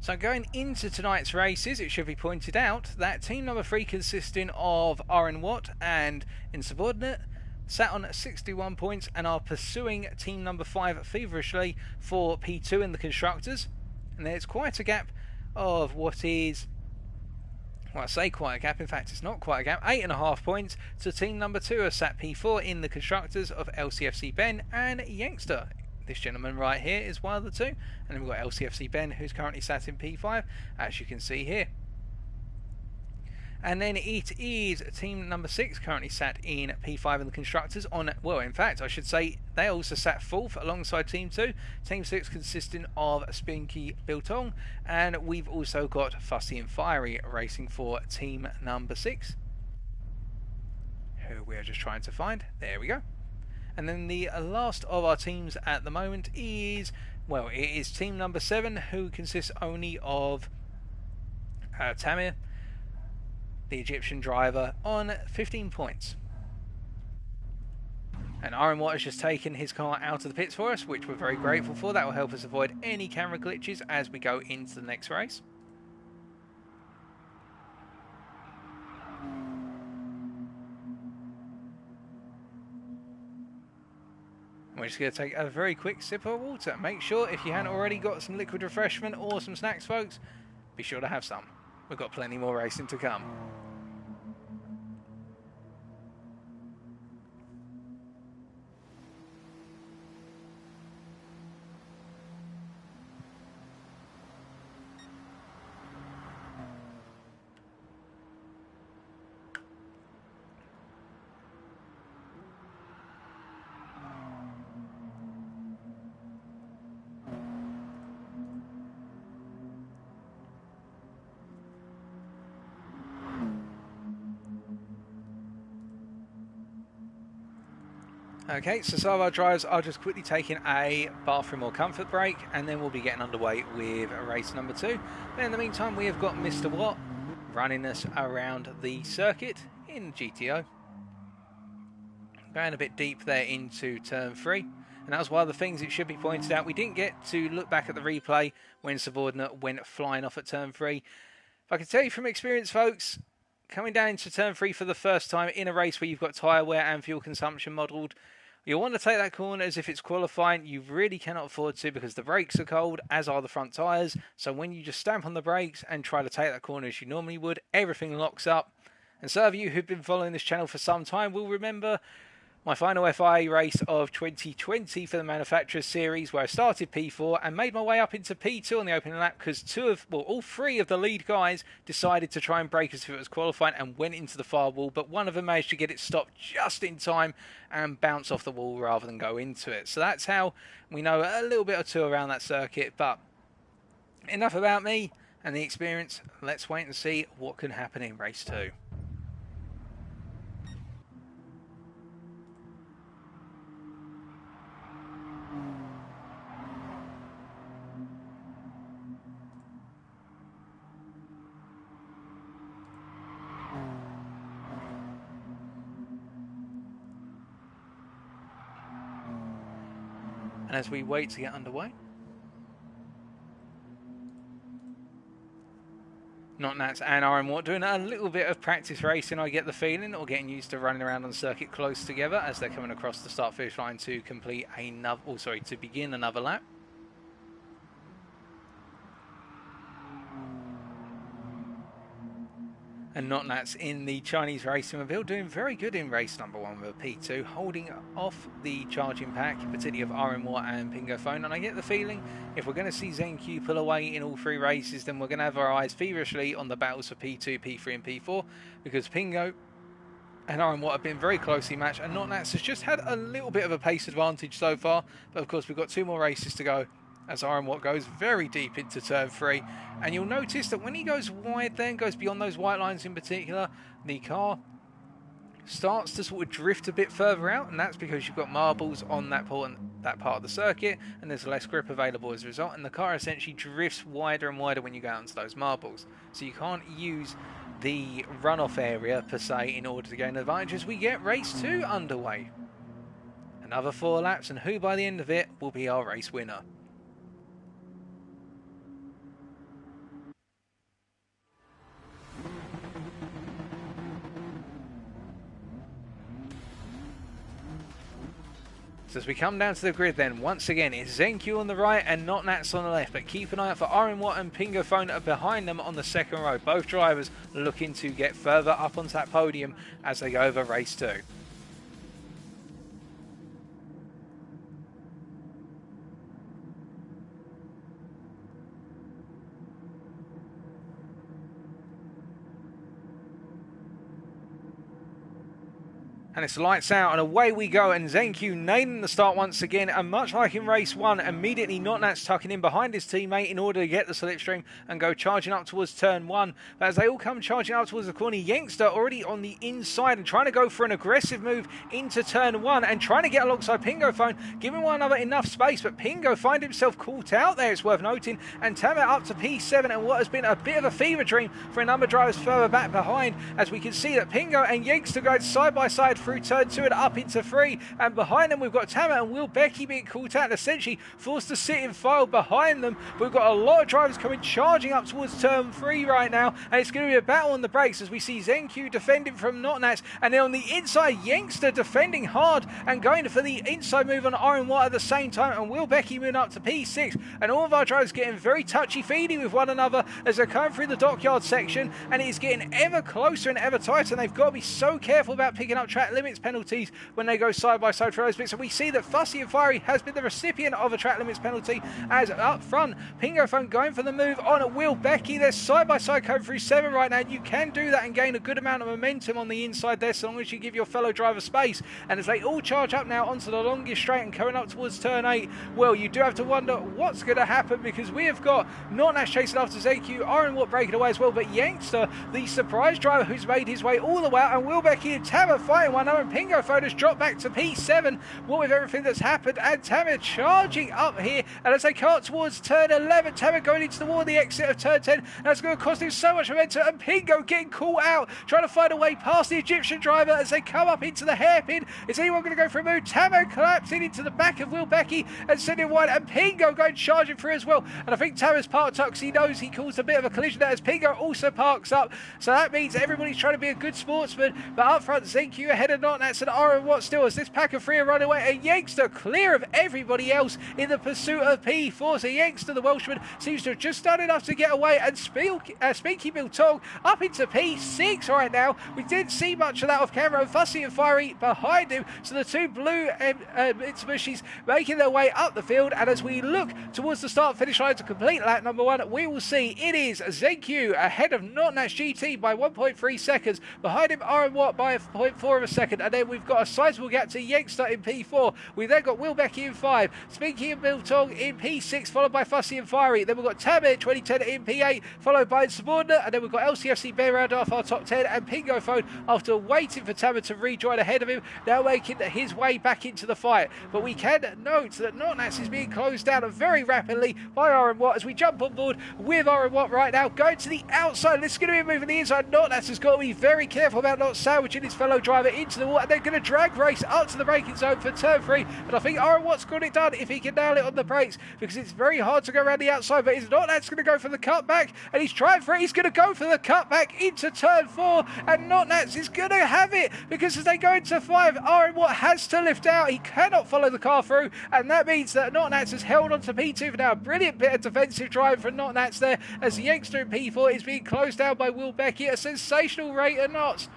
So going into tonight's races, it should be pointed out that team number 3, consisting of Oren Watt and Insubordinate, sat on 61 points and are pursuing team number 5 feverishly for P2 in the constructors. And there's quite a gap of what is, well, I say quite a gap, in fact it's not quite a gap, 8.5 points to team number 2, are sat P4 in the constructors of LCFC Ben and Youngster. This gentleman right here is one of the two, and then we've got LCFC Ben, who's currently sat in P5, as you can see here. And then it is team number 6 currently sat in P5 in the constructors on, well, in fact, I should say they also sat 4th alongside team 2. Team 6 consisting of Spinky Biltong, and we've also got Fussy and Fiery racing for team number 6, who we're just trying to find. There we go. And then the last of our teams at the moment is, well, it is team number 7, who consists only of Tamir, the Egyptian driver, on 15 points. And Oren Watt has just taken his car out of the pits for us, which we're very grateful for. That will help us avoid any camera glitches as we go into the next race. We're just going to take a very quick sip of water. Make sure, if you haven't already got some liquid refreshment or some snacks, folks, be sure to have some. We've got plenty more racing to come. Okay, so some of our drivers are just quickly taking a bathroom or comfort break, and then we'll be getting underway with race number 2. But in the meantime, we have got Mr. Watt running us around the circuit in GTO. Going a bit deep there into turn 3. And that was one of the things it should be pointed out. We didn't get to look back at the replay when Subordinate went flying off at turn 3. If I can tell you from experience, folks, coming down into turn 3 for the first time in a race where you've got tyre wear and fuel consumption modelled, you'll want to take that corner as if it's qualifying. You really cannot afford to, because the brakes are cold, as are the front tyres. So when you just stamp on the brakes and try to take that corner as you normally would, everything locks up. And some of you who've been following this channel for some time will remember my final FIA race of 2020 for the Manufacturers Series, where I started P4 and made my way up into P2 on the opening lap because all three of the lead guys decided to try and brake as if it was qualifying and went into the far wall, but one of them managed to get it stopped just in time and bounce off the wall rather than go into it. So that's how we know a little bit or two around that circuit. But enough about me and the experience. Let's wait and see what can happen in race 2. And as we wait to get underway, Not Nats and RM doing a little bit of practice racing, I get the feeling, or getting used to running around on the circuit close together as they're coming across the start finish line to complete another, to begin another lap. And Not Nats in the Chinese racing mobile doing very good in race number 1 with a P2, holding off the charging pack, particularly of RM and Pingo Phone. And I get the feeling if we're going to see ZenQ pull away in all 3 races, then we're going to have our eyes feverishly on the battles for P2, P3 and P4, because Pingo and RM have been very closely matched, and Not Nats has just had a little bit of a pace advantage so far. But of course we've got 2 more races to go as RM goes very deep into turn 3. And you'll notice that when he goes wide then, goes beyond those white lines in particular, the car starts to sort of drift a bit further out, and that's because you've got marbles on that part of the circuit, and there's less grip available as a result, and the car essentially drifts wider and wider when you go out into those marbles. So you can't use the runoff area per se in order to gain advantage as we get race 2 underway. Another 4 laps, and who by the end of it will be our race winner. So as we come down to the grid then, once again, it's ZenQ on the right and Not Nats on the left. But keep an eye out for RM and Pingo Phone behind them on the second row. Both drivers looking to get further up onto that podium as they go over race 2. And it's lights out and away we go, and ZenQ nailing the start once again, and much like in race 1, immediately Not Nats tucking in behind his teammate in order to get the slipstream and go charging up towards turn 1. But as they all come charging up towards the corner, Youngster already on the inside and trying to go for an aggressive move into turn 1 and trying to get alongside Pingo Phone, giving one another enough space, but Pingo finds himself caught out there, it's worth noting, and Tamet up to P7, and what has been a bit of a fever dream for a number of drivers further back behind, as we can see that Pingo and Youngster go side by side through turn 2 and up into 3, and behind them we've got Tamet and Will Becky being caught out and essentially forced to sit in file behind them. But we've got a lot of drivers coming charging up towards turn 3 right now, and it's going to be a battle on the brakes as we see ZenQ defending from Not Nats, and then on the inside Youngster defending hard and going for the inside move on RM at the same time, and Will Becky moving up to P6, and all of our drivers getting very touchy-feely with one another as they're coming through the dockyard section, and it is getting ever closer and ever tighter, and they've got to be so careful about picking up track limits penalties when they go side by side for those bits. And we see that Fussy and Fiery has been the recipient of a track limits penalty, as up front Pingo Phone going for the move on Will Becky. They're side by side coming through 7 right now. You can do that and gain a good amount of momentum on the inside there, so long as you give your fellow driver space. And as they all charge up now onto the longest straight and coming up towards turn 8, well, you do have to wonder what's going to happen, because we have got Not Nats chasing after ZenQ, RM breaking away as well, but Youngster, the surprise driver who's made his way all the way out, and Will Becky and Tamet fighting one one other, and Pingo Phone has dropped back to P7. What with everything that's happened, and Tamer charging up here, and as they cart towards turn 11, Tamer going into the wall, the exit of turn 10, and that's going to cost him so much momentum, and Pingo getting caught out, trying to find a way past the Egyptian driver as they come up into the hairpin. Is anyone going to go for a move? Tamer collapsing into the back of Will Becky and sending wide, and Pingo going charging through as well, and I think Tamer's parked up because he knows he caused a bit of a collision there as Pingo also parks up, so that means everybody's trying to be a good sportsman, but up front ZenQ ahead of Notnats and Aaron Watt still as this pack of three are running away, and Youngster clear of everybody else in the pursuit of P4, so Youngster the Welshman seems to have just done enough to get away, and Spinky Biltong up into P6 right now. We didn't see much of that off camera, and Fussy and Fiery behind him, so the two blue Mitsubishis making their way up the field, and as we look towards the start finish line to complete lap number one, we will see it is ZenQ ahead of Notnats GT by 1.3 seconds, behind him Aaron Watt by 0.4 of a second, and then we've got a sizable gap to Youngster in P4. We've then got Will Becky in 5, Spinky and Biltong in P6, followed by Fussy and Fiery. Then we've got Tamer 2010 in P8, followed by Subordinate, and then we've got LCFC Bear round off our top 10, and Pingo Phone, after waiting for Tamer to rejoin ahead of him, now making his way back into the fight. But we can note that Notnats is being closed down very rapidly by Aaron Watt as we jump on board with Aaron Watt right now, going to the outside. This is going to be a move on the inside. Notnats has got to be very careful about not sandwiching his fellow driver into the wall, and they're going to drag race up to the braking zone for turn 3, and I think Aaron Watt's got it done if he can nail it on the brakes, because it's very hard to go around the outside, but it's Notnats going to go for the cutback, and he's trying for it. He's going to go for the cutback into turn 4, and Notnats is going to have it, because as they go into 5, Aaron Watt has to lift out. He cannot follow the car through, and that means that Notnats has held on to P2 for now. A brilliant bit of defensive drive from Notnats there, as the Youngster in P4 is being closed down by Will Becky at a sensational rate of knots.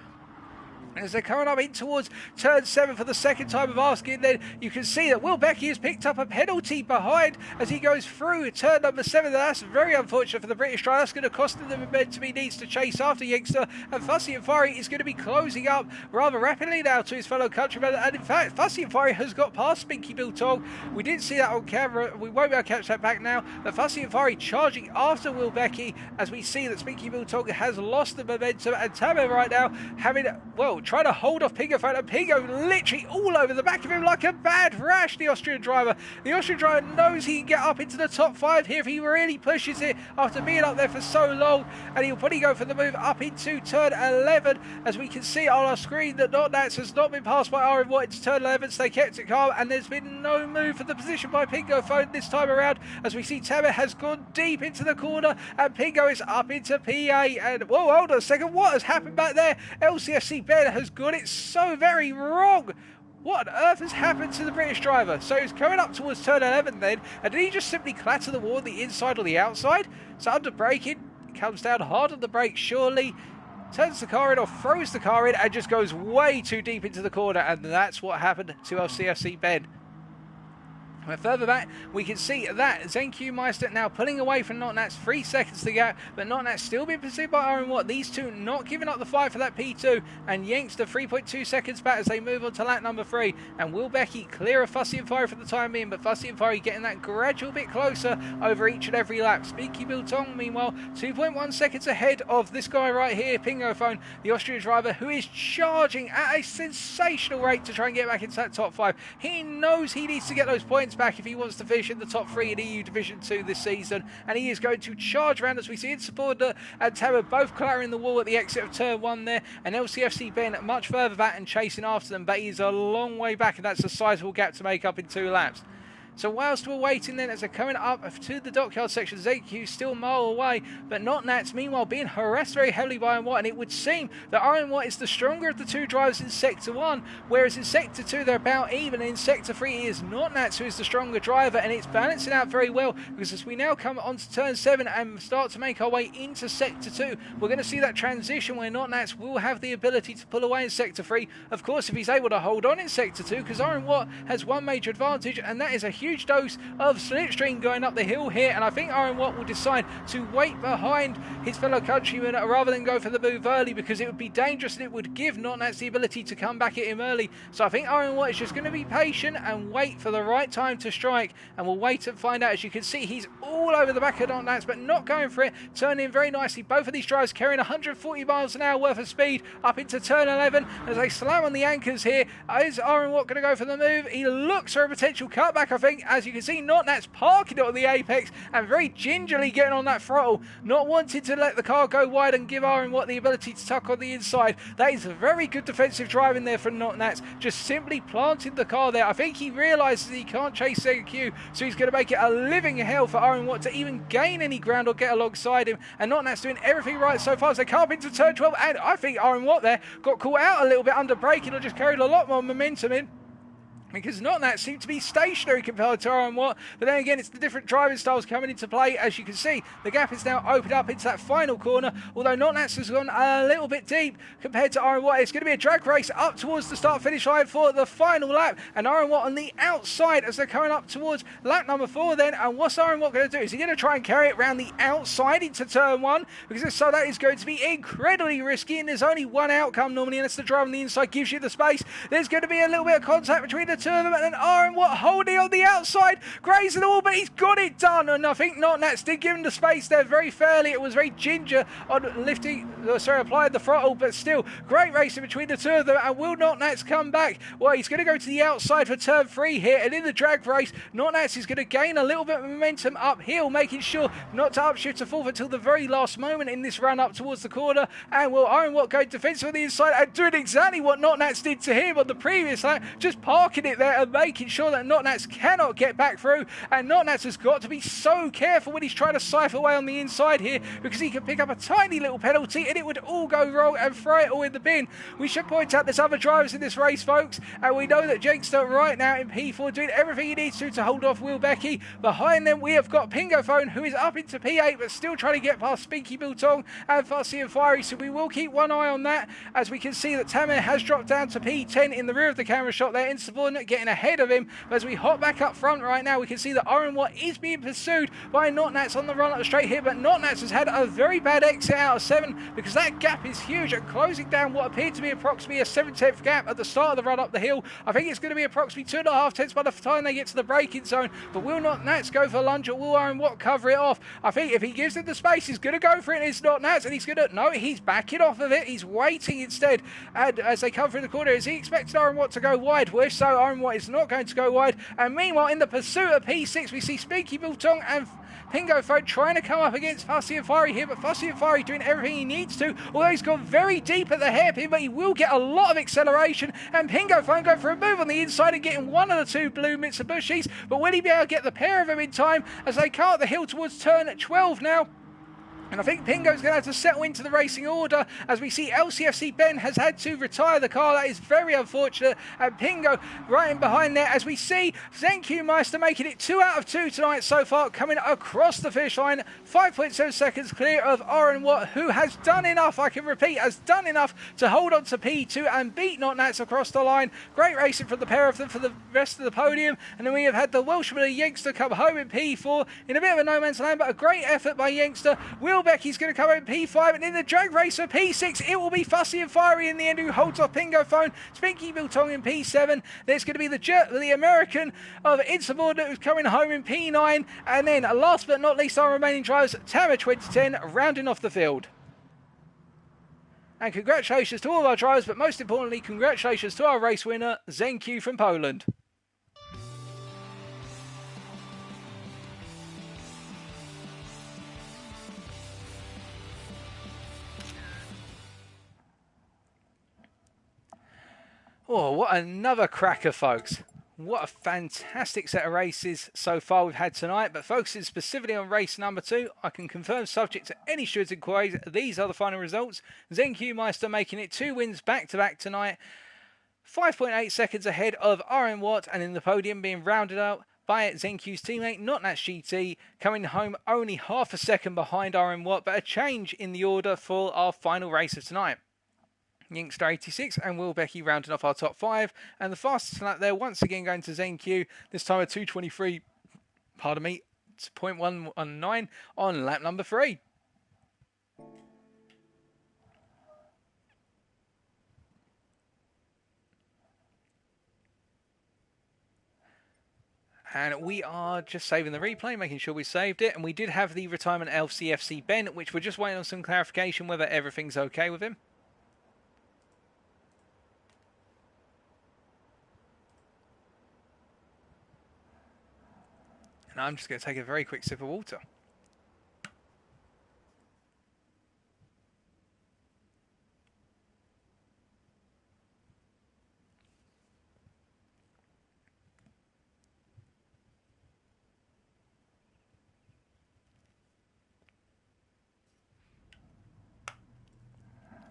As they're coming up in towards turn 7 for the second time of asking, then you can see that Will Becky has picked up a penalty behind as he goes through turn number 7. That's very unfortunate for the British driver. That's going to cost him the momentum he needs to chase after Youngster, and Fussy and Fiery is going to be closing up rather rapidly now to his fellow countrymen, and in fact Fussy and Fiery has got past Spinky Biltong. We didn't see that on camera, we won't be able to catch that back now, but Fussy and Fiery charging after Will Becky as we see that Spinky Biltong has lost the momentum, and Tamer right now having, well, trying to hold off Pingo Phone, and Pingo literally all over the back of him like a bad rash, the Austrian driver. The Austrian driver knows he can get up into the top 5 here if he really pushes it after being up there for so long, and he'll probably go for the move up into turn 11, as we can see on our screen that Notnats has not been passed by Aaron Watt into turn 11, so they kept it calm, and there's been no move for the position by Pingo Phone this time around, as we see Tamer has gone deep into the corner, and Pingo is up into P8, and whoa, hold on a second, what has happened back there? LCFC Ben has got it so very wrong. What on earth has happened to the British driver? So he's coming up towards turn 11 then, and did he just simply clatter the wall on the inside or the outside? So under braking, comes down hard on the brakes surely, turns the car in or throws the car in and just goes way too deep into the corner, and that's what happened to LCFC Ben. But further back, we can see that ZenQ Meister now pulling away from Notnats, 3 seconds to gap, but Notnats still being pursued by Aaron Watt. These two not giving up the fight for that P2, and Youngster 3.2 seconds back as they move on to lap number 3, and Will Becky clear of Fussy and Fiery for the time being, but Fussy and Fiery getting that gradual bit closer over each and every lap. Spinky Biltong, meanwhile, 2.1 seconds ahead of this guy right here, Pingo Phone, the Austrian driver, who is charging at a sensational rate to try and get back into that top 5. He knows he needs to get those points back if he wants to finish in the top 3 in EU Division 2 this season, and he is going to charge around as we see Insubordinate and Tamer both clattering the wall at the exit of turn 1 there, and LCFC Ben much further back and chasing after them, but he's a long way back, and that's a sizable gap to make up in 2 laps. So whilst we're waiting then, as they're coming up to the dockyard section, ZenQ still a mile away, but Notnats meanwhile being harassed very heavily by Aaron Watt, and it would seem that Aaron Watt is the stronger of the 2 drivers in Sector 1, whereas in Sector 2 they're about even, and in Sector 3 it is Notnats who is the stronger driver, and it's balancing out very well, because as we now come on to turn 7 and start to make our way into Sector 2, we're going to see that transition where Notnats will have the ability to pull away in Sector 3, of course if he's able to hold on in Sector 2, because Aaron Watt has one major advantage, and that is a huge dose of slipstream going up the hill here, and I think Aaron Watt will decide to wait behind his fellow countryman rather than go for the move early, because it would be dangerous and it would give Notnats the ability to come back at him early. So I think Aaron Watt is just going to be patient and wait for the right time to strike, and we'll wait and find out. As you can see, he's all over the back of Notnats, but not going for it, turning in very nicely. Both of these drivers carrying 140 miles an hour worth of speed up into turn 11 as they slam on the anchors here. Is Aaron Watt going to go for the move? He looks for a potential cutback, I think. As you can see, Notnats parking it on the apex and very gingerly getting on that throttle, not wanting to let the car go wide and give Aaron Watt the ability to tuck on the inside. That is a very good defensive driving there from Notnats, just simply planting the car there. I think he realises he can't chase ZenQ, so he's going to make it a living hell for Aaron Watt to even gain any ground or get alongside him. And Notnats doing everything right so far as they come up into turn 12, and I think Aaron Watt there got caught out a little bit under braking, or just carried a lot more momentum in, because Notnats seem to be stationary compared to Aaron Watt. But then again, it's the different driving styles coming into play. As you can see, the gap is now opened up into that final corner, although Notnats has gone a little bit deep compared to Aaron Watt. It's going to be a drag race up towards the start-finish line for the final lap, and Aaron Watt on the outside as they're coming up towards lap number 4 then. And what's Aaron Watt going to do? Is he going to try and carry it around the outside into turn 1? Because if so, that is going to be incredibly risky, and there's only one outcome normally, and it's the drive on the inside gives you the space. There's going to be a little bit of contact between the two of them, and then Aaron Watt holding on the outside, grazing the wall, but he's got it done. And I think Notnats did give him the space there very fairly. It was very ginger on applying the throttle, but still great racing between the two of them. And will Notnats come back? Well, he's going to go to the outside for turn 3 here, and in the drag race, Notnats is going to gain a little bit of momentum uphill, making sure not to upshift to 4th until the very last moment in this run up towards the corner. And will Aaron Watt go defensive on the inside and doing exactly what Notnats did to him on the previous lap, just parking it there and making sure that Notnats cannot get back through. And Notnats has got to be so careful when he's trying to scythe away on the inside here, because he can pick up a tiny little penalty and it would all go wrong and throw it all in the bin. We should point out there's other drivers in this race, folks, and we know that Jenkster right now in P4 doing everything he needs to hold off Will Becky. Behind them we have got Pingophone, who is up into P8 but still trying to get past Spinky Biltong and Fussy and Fiery, so we will keep one eye on that. As we can see that Tamer has dropped down to P10 in the rear of the camera shot there, insubordinate getting ahead of him. But as we hop back up front right now, we can see that Aaron Watt is being pursued by Notnats on the run up the straight here, but Notnats has had a very bad exit out of 7, because that gap is huge and closing down what appeared to be approximately a 7/10 gap at the start of the run up the hill. I think it's going to be approximately 2.5 tenths by the time they get to the braking zone. But will Notnats go for lunge, or will Aaron Watt cover it off? I think if he gives him the space, he's going to go for it, and it's Notnats, and he's going to, no, he's backing off of it. He's waiting instead. And as they come through the corner, is he expecting Aaron Watt to go wide? Well, if so, Aaron Watt is not going to go wide. And meanwhile, in the pursuit of P6, we see Spinky Biltong and Pingophone trying to come up against Fussy and Fiery here, but Fussy and Fiery doing everything he needs to, although he's gone very deep at the hairpin, but he will get a lot of acceleration. And Pingophone going for a move on the inside and getting one of the two blue Mitsubishis, but will he be able to get the pair of them in time as they come up the hill towards turn 12 now? And I think Pingo's going to have to settle into the racing order, as we see LCFC Ben has had to retire the car. That is very unfortunate. And Pingo right in behind there, as we see ZenQ Meister making it 2 out of 2 tonight so far, coming across the finish line, 5.7 seconds clear of Aaron Watt, who has done enough, I can repeat, has done enough to hold on to P2 and beat Notnats across the line. Great racing from the pair of them for the rest of the podium. And then we have had the Welshman and Youngster come home in P4 in a bit of a no man's land, but a great effort by Youngster. Will Becky's going to come in P5, and in the drag race for P6 it will be Fussy and Fiery in the end who holds off Pingophone. Spinky Biltong in P7. There's going to be the American of Insubordinate who's coming home in P9, and then last but not least our remaining drivers, Tamer 2010 rounding off the field. And congratulations to all of our drivers, but most importantly congratulations to our race winner ZenQ from Poland. Oh, what another cracker, folks. What a fantastic set of races so far we've had tonight. But focusing specifically on race number 2, I can confirm, subject to any stewards' inquiries, these are the final results. ZenQ Meister making it 2 wins back-to-back tonight. 5.8 seconds ahead of Aaron Watt, and in the podium being rounded out by ZenQ's teammate, Notnats GT, coming home only half a second behind Aaron Watt, but a change in the order for our final race of tonight. Yinkster 86 and Will Becky rounding off our top 5. And the fastest lap there, once again going to ZenQ, this time at 2:23, pardon me, 0.119 on lap number 3. And we are just saving the replay, making sure we saved it. And we did have the retirement LCFC Ben, which we're just waiting on some clarification whether everything's okay with him. And I'm just going to take a very quick sip of water.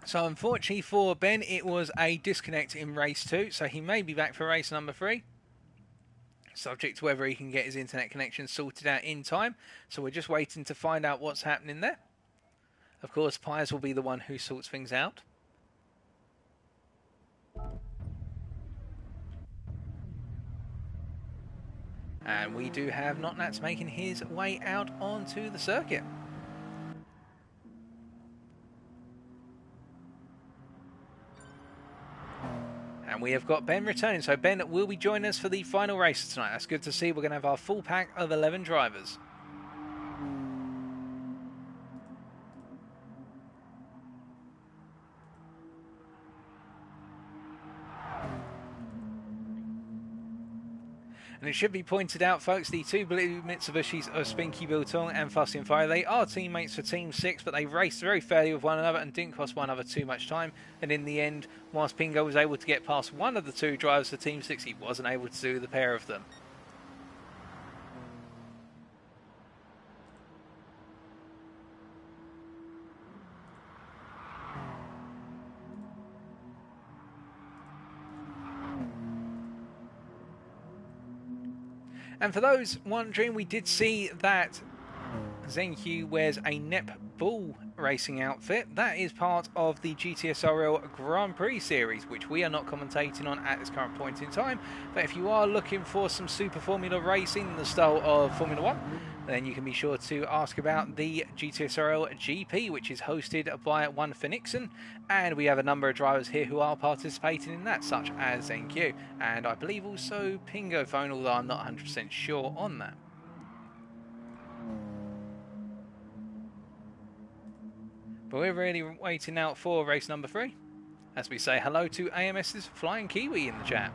So unfortunately for Ben, it was a disconnect in race 2, so he may be back for race number 3. Subject to whether he can get his internet connection sorted out in time. So we're just waiting to find out what's happening there. Of course, Piers will be the one who sorts things out. And we do have Notnats making his way out onto the circuit. And we have got Ben returning, so Ben will be joining us for the final race tonight. That's good to see. We're going to have our full pack of 11 drivers. And it should be pointed out, folks, the two blue Mitsubishis of Spinky Biltong and Fussy and Fire, they are teammates for Team 6, but they raced very fairly with one another and didn't cost one another too much time. And in the end, whilst Pingo was able to get past one of the two drivers for Team 6, he wasn't able to do the pair of them. And for those wondering, we did see that ZenQ wears a Nep Bull racing outfit. That is part of the GTSRL Grand Prix series, which we are not commentating on at this current point in time. But if you are looking for some Super Formula racing in the style of Formula 1, then you can be sure to ask about the GTSRL GP, which is hosted by one Phoenixon. And we have a number of drivers here who are participating in that, such as ZenQ. And I believe also Pingo Phone, although I'm not 100% sure on that. But we're really waiting out for race number 3, as we say hello to AMS's Flying Kiwi in the chat.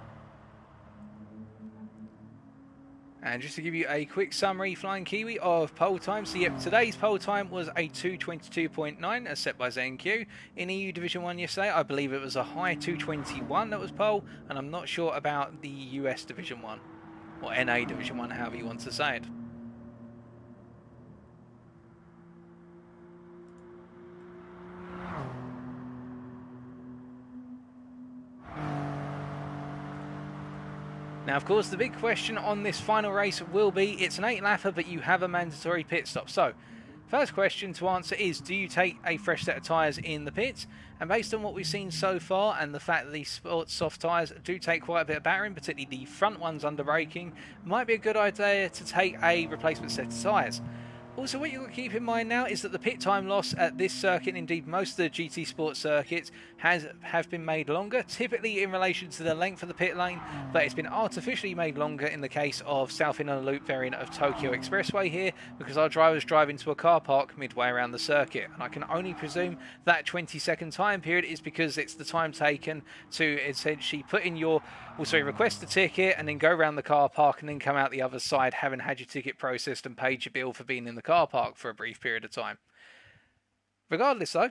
And just to give you a quick summary, Flying Kiwi, of pole time. So yep, today's pole time was a 2:22.9 as set by ZenQ. In EU Division 1 yesterday, I believe it was a high 2:21 that was pole, and I'm not sure about the US Division 1, or NA Division 1, however you want to say it. Now, of course, the big question on this final race will be, it's an 8-lapper, but you have a mandatory pit stop. So, first question to answer is, do you take a fresh set of tyres in the pits? And based on what we've seen so far, and the fact that these sports soft tyres do take quite a bit of battering, particularly the front ones under braking, might be a good idea to take a replacement set of tyres. Also, what you've got to keep in mind now is that the pit time loss at this circuit, indeed most of the GT Sports circuits, have been made longer, typically in relation to the length of the pit lane, but it's been artificially made longer in the case of South Inner Loop variant of Tokyo Expressway here, because our drivers drive into a car park midway around the circuit. And I can only presume that 20-second time period is because it's the time taken to essentially put in your, request a ticket and then go around the car park and then come out the other side having had your ticket processed and paid your bill for being in the car park for a brief period of time. Regardless though,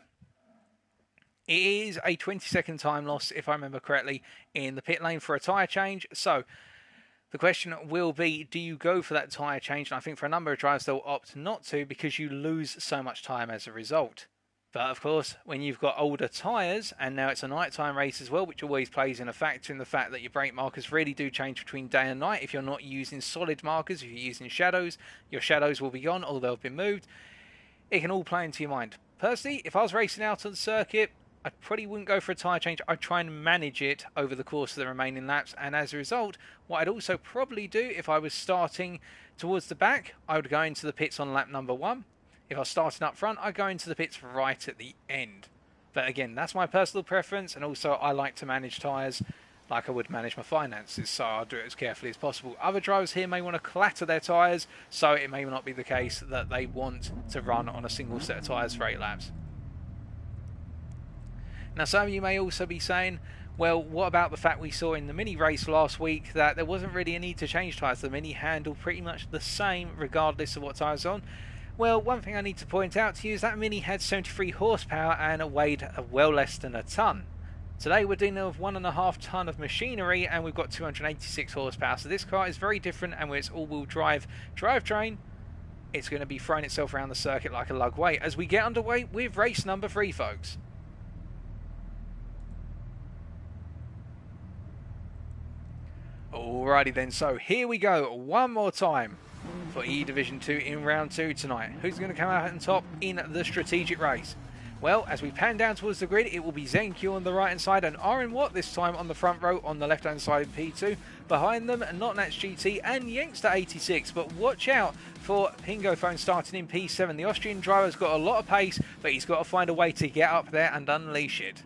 it is a 20-second time loss, if I remember correctly, in the pit lane for a tyre change. So the question will be, do you go for that tyre change? And I think for a number of drivers they'll opt not to, because you lose so much time as a result. But of course, when you've got older tyres, and now it's a nighttime race as well, which always plays in a factor in the fact that your brake markers really do change between day and night. If you're not using solid markers, if you're using shadows, your shadows will be gone or they'll have been moved. It can all play into your mind. Personally, if I was racing out on the circuit, I probably wouldn't go for a tyre change. I'd try and manage it over the course of the remaining laps, and as a result, what I'd also probably do if I was starting towards the back, I would go into the pits on lap number 1. If I was starting up front, I'd go into the pits right at the end. But again, that's my personal preference, and also I like to manage tyres like I would manage my finances, so I'll do it as carefully as possible. Other drivers here may want to clatter their tyres, so it may not be the case that they want to run on a single set of tyres for 8 laps. Now, some of you may also be saying, well, what about the fact we saw in the mini race last week that there wasn't really a need to change tyres? The mini handled pretty much the same regardless of what tyres on. Well, one thing I need to point out to you is that mini had 73 horsepower and weighed well less than a tonne. Today we're dealing with 1.5 tonne of machinery and we've got 286 horsepower. So this car is very different, and with its all-wheel drive drivetrain, it's going to be throwing itself around the circuit like a lug weight as we get underway with race number 3, folks. Alrighty then, so here we go one more time for E Division 2 in round 2 tonight. Who's going to come out on top in the strategic race? Well, as we pan down towards the grid, it will be ZenQ on the right hand side and Aaron Watt this time on the front row on the left hand side in P2. Behind them, Notnats GT and Youngster 86. But watch out for Pingo Phone starting in P7. The Austrian driver's got a lot of pace, but he's got to find a way to get up there and unleash it.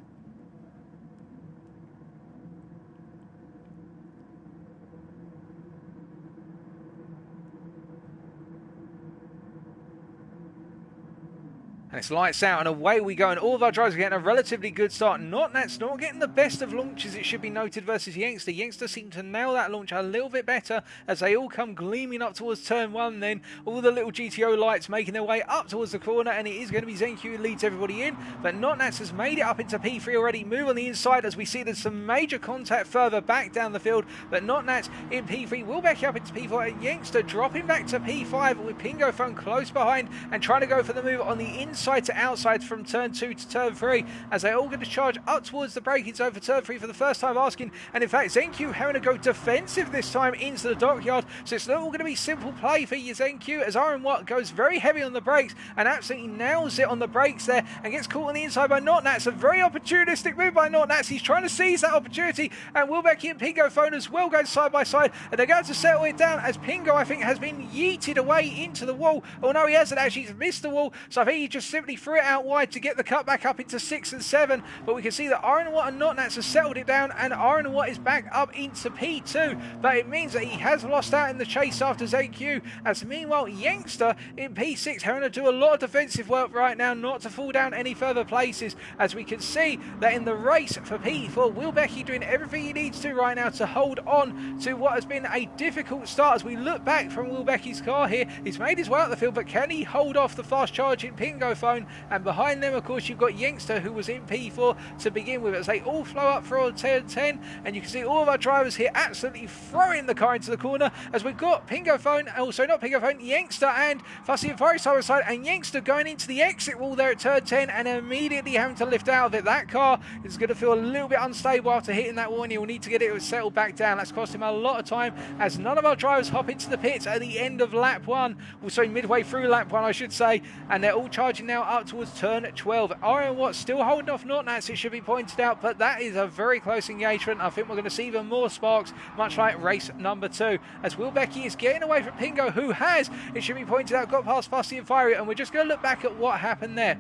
And it's lights out and away we go, and all of our drivers are getting a relatively good start. Notnats not getting the best of launches, it should be noted, versus Youngster. Youngster seem to nail that launch a little bit better as they all come gleaming up towards turn 1 then. All the little GTO lights making their way up towards the corner, and it is going to be ZenQ who leads everybody in. But Notnats has made it up into P3 already. Move on the inside as we see there's some major contact further back down the field. But Notnats in P3 will back up into P4, and Youngster dropping back to P5 with Pingo Phone close behind and trying to go for the move on the inside to outside from turn 2 to turn 3 as they're all going to charge up towards the braking zone for turn 3 for the first time asking, and in fact ZenQ having to go defensive this time into the dockyard, so it's not all going to be simple play for your ZenQ as Aaron Watt goes very heavy on the brakes and absolutely nails it on the brakes there and gets caught on the inside by Notnats. A very opportunistic move by Notnats. He's trying to seize that opportunity, and Wilbecky and Pingo Phone as well going side by side, and they're going to settle it down as Pingo, I think, has been yeeted away into the wall. Oh no, he hasn't actually, he's missed the wall, so I think he just simply threw it out wide to get the cut back up into 6 and 7, but we can see that Aaron Watt and Notnats have settled it down, and Aaron Watt is back up into P2, but it means that he has lost out in the chase after ZenQ, as meanwhile Youngster in P6 having to do a lot of defensive work right now not to fall down any further places, as we can see that in the race for P4, Wilbecky doing everything he needs to right now to hold on to what has been a difficult start. As we look back from Wilbecky's car here, he's made his way out the field, but can he hold off the fast charging Pingo Phone? And behind them, of course, you've got Youngster, who was in P4 to begin with, as they all flow up for 10-10, and you can see all of our drivers here absolutely throwing the car into the corner, as we've got Pingo Phone, also not Pingo Phone, Youngster and Fussy and Fiery side by side, and Youngster going into the exit wall there at turn 10 and immediately having to lift out of it. That car is going to feel a little bit unstable after hitting that wall, and he'll need to get it settled back down. That's cost him a lot of time, as none of our drivers hop into the pits at the end of lap 1, also midway through lap 1 I should say, and they're all charging now up towards turn 12. Aaron Watt still holding off Notnats, it should be pointed out, but that is a very close engagement. I think we're going to see even more sparks, much like race number 2, as Wilbecky is getting away from Pingo, who has, it should be pointed out, got past Fussy and Fiery, and we're just going to look back at what happened there.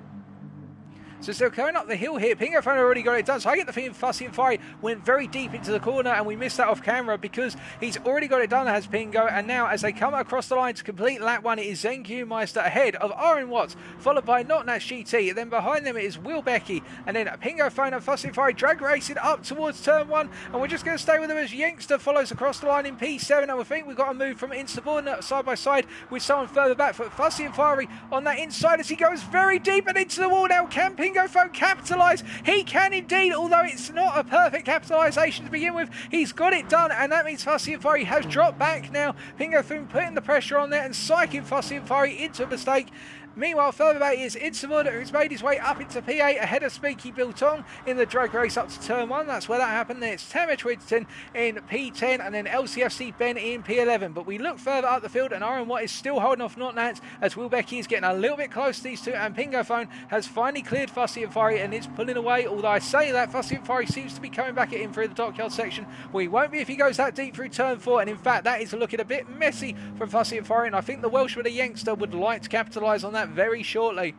So still going up the hill here, Pingo Phone already got it done, so I get the feeling Fussy and Fiery went very deep into the corner, and we missed that off camera because he's already got it done as Pingo, and now as they come across the line to complete lap 1, it is ZenQ Meister ahead of Aaron Watts, followed by Notnats GT, then behind them it is Wilbecky, and then Pingo Phone and Fussy and Fiery drag racing up towards turn 1, and we're just going to stay with them as Youngster follows across the line in P7, and we think we've got to move from insubordinate side by side with someone further back for Fussy and Fiery on that inside as he goes very deep and into the wall. Now can Pingo Phone capitalise? He can indeed, although it's not a perfect capitalisation to begin with. He's got it done, and that means Fussy and Fiery has dropped back now. Pingo Phone putting the pressure on there and psyching Fussy and Fiery into a mistake, Meanwhile, further back is Insubordinate, who's made his way up into P8 ahead of Speaky Biltong in the drag race up to turn 1. That's where that happened. Then it's Tamer Twitterton in P10 and then LCFC Ben in P11. But we look further up the field and Aaron Watt is still holding off Not Nats as Will Becky is getting a little bit close to these two, and Pingo Phone has finally cleared Fussy and Fiery and is pulling away. Although I say that, Fussy and Fiery seems to be coming back at him through the dockyard section. Well, he won't be if he goes that deep through turn 4, and in fact that is looking a bit messy from Fussy and Fiery, and I think the Welshman, the youngster, would like to capitalise on that very shortly.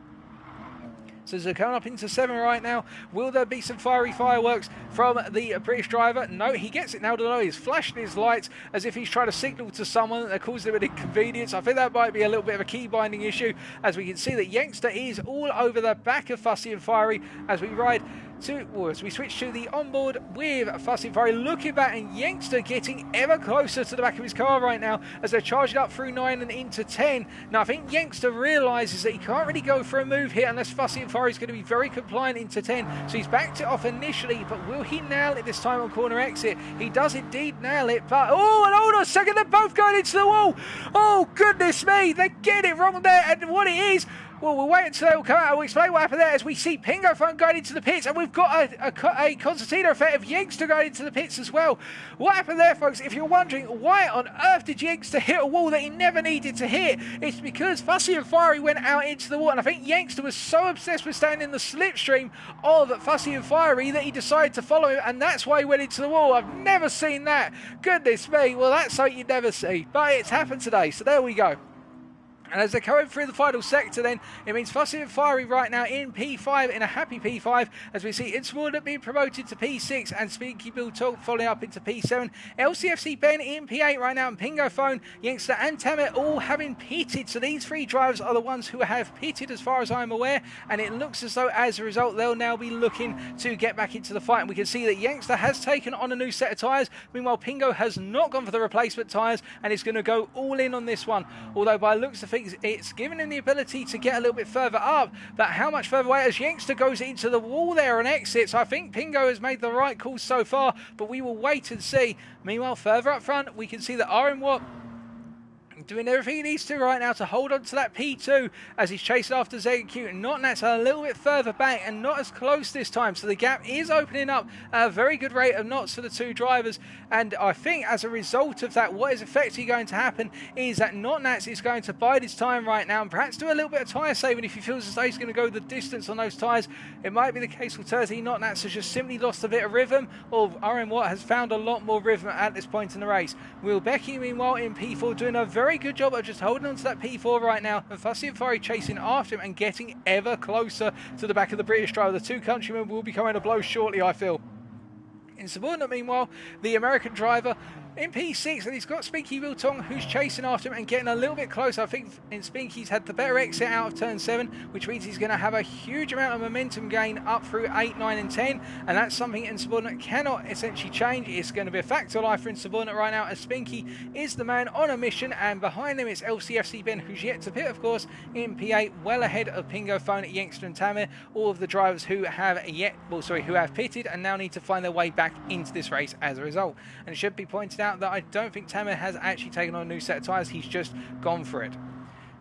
So as they're coming up into 7 right now, will there be some fiery fireworks from the British driver? No, he gets it now. He's flashing his lights as if he's trying to signal to someone that caused him an inconvenience. I think that might be a little bit of a key binding issue, as we can see that Youngster is all over the back of Fussy and Fiery as we ride to, or as we switch to the onboard with Fussy and Fiery looking back, and Youngster getting ever closer to the back of his car right now as they're charging up through 9 and into 10. Now I think Youngster realises that he can't really go for a move here unless Fussy and Fiery is going to be very compliant into 10. So he's backed it off initially, but will he nail it this time on corner exit? He does indeed nail it, but oh, and hold on a second, they're both going into the wall. Oh goodness me, they get it wrong there, and what it is, well, we'll wait until they'll come out and we'll explain what happened there as we see Pingo Phone going into the pits, and we've got a concertina effect of Youngster going into the pits as well. What happened there, folks, if you're wondering why on earth did Youngster hit a wall that he never needed to hit, it's because Fussy and Fiery went out into the wall, and I think Youngster was so obsessed with staying in the slipstream of Fussy and Fiery that he decided to follow him, and that's why he went into the wall. I've never seen that. Goodness me, well that's something you never see, but it's happened today, so there we go. And as they're going through the final sector then, it means Fussy and Fiery right now in P5, in a happy P5, as we see Insubordinate being promoted to P6 and Speaky Biltong following up into P7. LCFC Ben in P8 right now, and Pingo Phone, Youngster and Tamet all having pitted. So these three drivers are the ones who have pitted as far as I'm aware, and it looks as though as a result they'll now be looking to get back into the fight. And we can see that Youngster has taken on a new set of tyres. Meanwhile, Pingo has not gone for the replacement tyres and is going to go all in on this one. Although by looks of things, it's given him the ability to get a little bit further up, but how much further away as Youngster goes into the wall there and exits? I think Pingo has made the right call so far, but we will wait and see. Meanwhile, further up front, we can see that Aaron Watt doing everything he needs to right now to hold on to that P2 as he's chasing after ZQ. Not Nats a little bit further back and not as close this time, so the gap is opening up at a very good rate of knots for the two drivers. And I think as a result of that, what is effectively going to happen is that Not Nats is going to bide his time right now and perhaps do a little bit of tyre saving if he feels as though he's going to go the distance on those tyres. It might be the case with Terzi. Not Nats has just simply lost a bit of rhythm, or Aaron Watt has found a lot more rhythm at this point in the race. Will Becky, meanwhile, in P4 doing a very good job of just holding on to that P4 right now, and Fussy and Fiery chasing after him and getting ever closer to the back of the British driver. The two countrymen will be coming to blows shortly, I feel. Insubordinate, meanwhile, the American driver in P6, and he's got Spinky Biltong who's chasing after him and getting a little bit closer. I think in Spinky's had the better exit out of turn 7, which means he's going to have a huge amount of momentum gain up through 8, 9 and 10, and that's something Insubordinate cannot essentially change. It's going to be a factor of life for Insubordinate right now, as Spinky is the man on a mission, and behind him it's LCFC Ben, who's yet to pit, of course, in P8, well ahead of Pingo Phone, Youngster and Tamer, all of the drivers who have who have pitted and now need to find their way back into this race as a result. And it should be pointed out that I don't think Tamer has actually taken on a new set of tyres, he's just gone for it.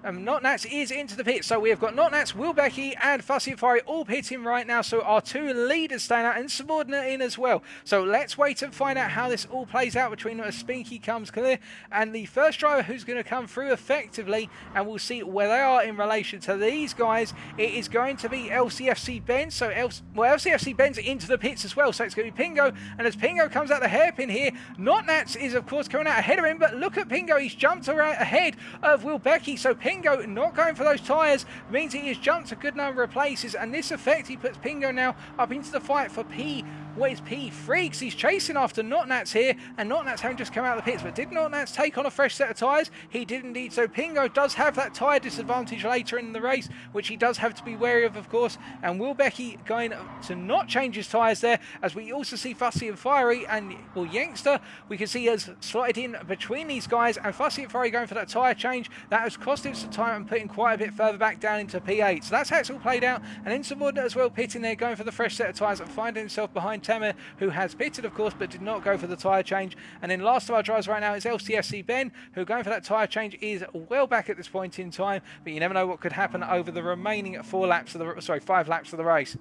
Not Nats is into the pit, so we have got Not Nats, Will Becky and Fussy and Fiery all pitting right now, so our two leaders staying out and Subordinate in as well. So let's wait and find out how this all plays out between them as Spinky comes clear, and the first driver who's going to come through effectively, and we'll see where they are in relation to these guys. It is going to be LCFC Ben, so LCFC Ben's into the pits as well, so it's going to be Pingo, and as Pingo comes out the hairpin here, Not Nats is of course coming out ahead of him, but look at Pingo, he's jumped around ahead of Will Becky, so Pingo not going for those tyres means he has jumped a good number of places, and this effectively puts Pingo now up into the fight for P3, because he's chasing after Not Nats here, and Not Nats haven't just come out of the pits. But did Not Nats take on a fresh set of tyres? He did indeed, so Pingo does have that tyre disadvantage later in the race, which he does have to be wary of course, and Will Becky going to not change his tyres there, as we also see Fussy and Fiery and Youngster, we can see has slotted in between these guys, and Fussy and Fiery going for that tyre change. That has cost him some time and putting quite a bit further back down into P8. So that's how it's all played out, and Insubordinate as well pitting there, going for the fresh set of tyres and finding himself behind Tamer, who has pitted, of course, but did not go for the tyre change. And then last of our drivers right now is LCFC Ben, who going for that tyre change is well back at this point in time, but you never know what could happen over the remaining 5 laps of the race.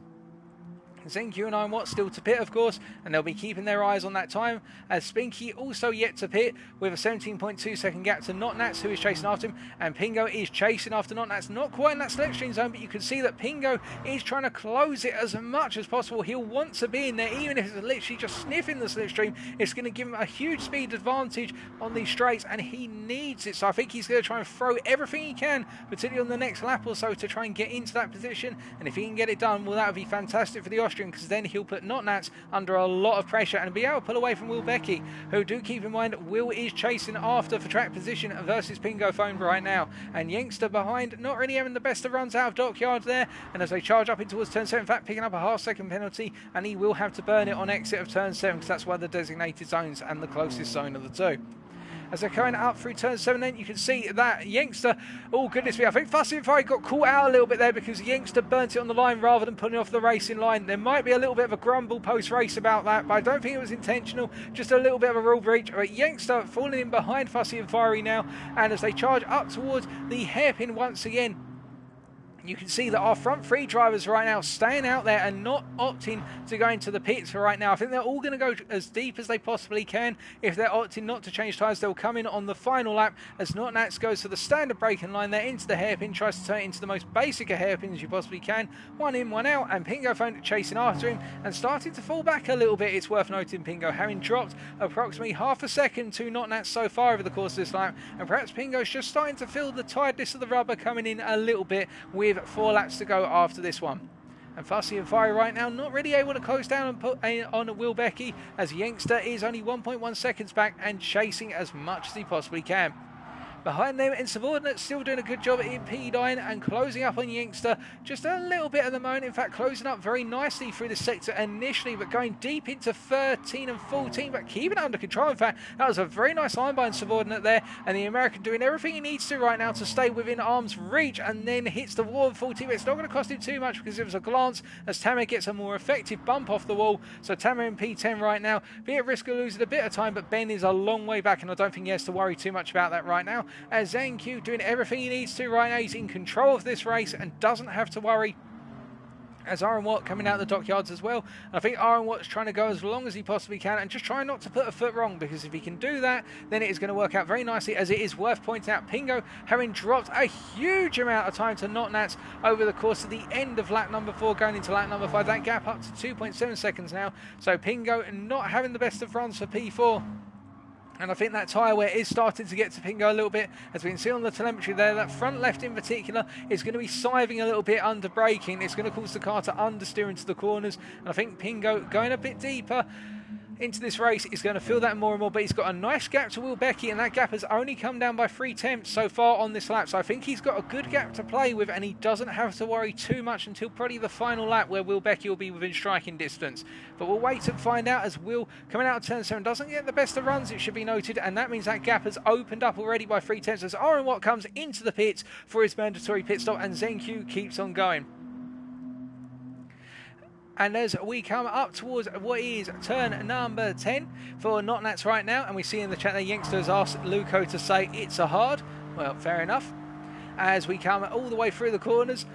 ZenQ and Iron Watt still to pit, of course, and they'll be keeping their eyes on that time, as Spinky also yet to pit with a 17.2 second gap to Notnats, who is chasing after him, and Pingo is chasing after Notnats, not quite in that slipstream zone, but you can see that Pingo is trying to close it as much as possible. He'll want to be in there, even if it's literally just sniffing the slipstream. It's going to give him a huge speed advantage on these straights, and he needs it, so I think he's going to try and throw everything he can, particularly on the next lap or so, to try and get into that position, and if he can get it done, well, that would be fantastic for the Austrian, because then he'll put Notnats under a lot of pressure and be able to pull away from Will Becky, who, do keep in mind, Will is chasing after for track position versus Pingo Phone right now, and Youngster behind, not really having the best of runs out of Dockyard there, and as they charge up in towards turn 7, in fact picking up a half-second penalty, and he will have to burn it on exit of turn 7, because that's one of the designated zones and the closest zone of the two. As they're going up through turn 7, then you can see that Youngster, oh goodness me, I think Fussy and Fiery got caught out a little bit there, because Youngster burnt it on the line rather than putting off the racing line. There might be a little bit of a grumble post-race about that, but I don't think it was intentional, just a little bit of a rule breach. But Youngster falling in behind Fussy and Fiery now, and as they charge up towards the hairpin once again, you can see that our front 3 drivers right now staying out there and not opting to go into the pits for right now. I think they're all going to go as deep as they possibly can. If they're opting not to change tyres, they'll come in on the final lap, as Notnats goes for the standard braking line there into the hairpin, tries to turn it into the most basic of hairpins you possibly can. One in, one out, and Pingo Phone chasing after him and starting to fall back a little bit. It's worth noting Pingo having dropped approximately half a second to Notnats so far over the course of this lap, and perhaps Pingo's just starting to feel the tiredness of the rubber coming in a little bit with 4 laps to go after this one. And Fussy and Fiery right now not really able to close down and put on Will Becky, as Youngster is only 1.1 seconds back and chasing as much as he possibly can. Behind them, Insubordinate still doing a good job in P9 and closing up on Youngster just a little bit at the moment. In fact, closing up very nicely through the sector initially, but going deep into 13 and 14, but keeping it under control. In fact, that was a very nice line by Insubordinate there, and the American doing everything he needs to right now to stay within arm's reach, and then hits the wall of 14, but it's not going to cost him too much, because it was a glance as Tamer gets a more effective bump off the wall. So Tamer in P10 right now, be at risk of losing a bit of time, but Ben is a long way back, and I don't think he has to worry too much about that right now, as ZenQ doing everything he needs to right now. He's in control of this race and doesn't have to worry, as Iron Watt coming out the dockyards as well. And I think Iron Watt's trying to go as long as he possibly can and just try not to put a foot wrong, because if he can do that, then it is going to work out very nicely, as it is worth pointing out Pingo having dropped a huge amount of time to Notnats over the course of the end of lap number 4 going into lap number 5. That gap up to 2.7 seconds now, so Pingo not having the best of runs for P4. And I think that tyre wear is starting to get to Pingo a little bit. As we can see on the telemetry there, that front left in particular is going to be siving a little bit under braking. It's going to cause the car to understeer into the corners. And I think Pingo going a bit deeper into this race is going to feel that more and more, but he's got a nice gap to Will Becky, and that gap has only come down by 3 tenths so far on this lap, so I think he's got a good gap to play with, and he doesn't have to worry too much until probably the final lap, where Will Becky will be within striking distance. But we'll wait and find out, as Will, coming out of turn 7, doesn't get the best of runs, it should be noted, and that means that gap has opened up already by 3 tenths, as Iron Watt comes into the pits for his mandatory pit stop, and ZenQ keeps on going. And as we come up towards what is turn number 10 for Notnats right now, and we see in the chat that Youngsters asked Luco to say it's a hard. Well, fair enough. As we come all the way through the corners,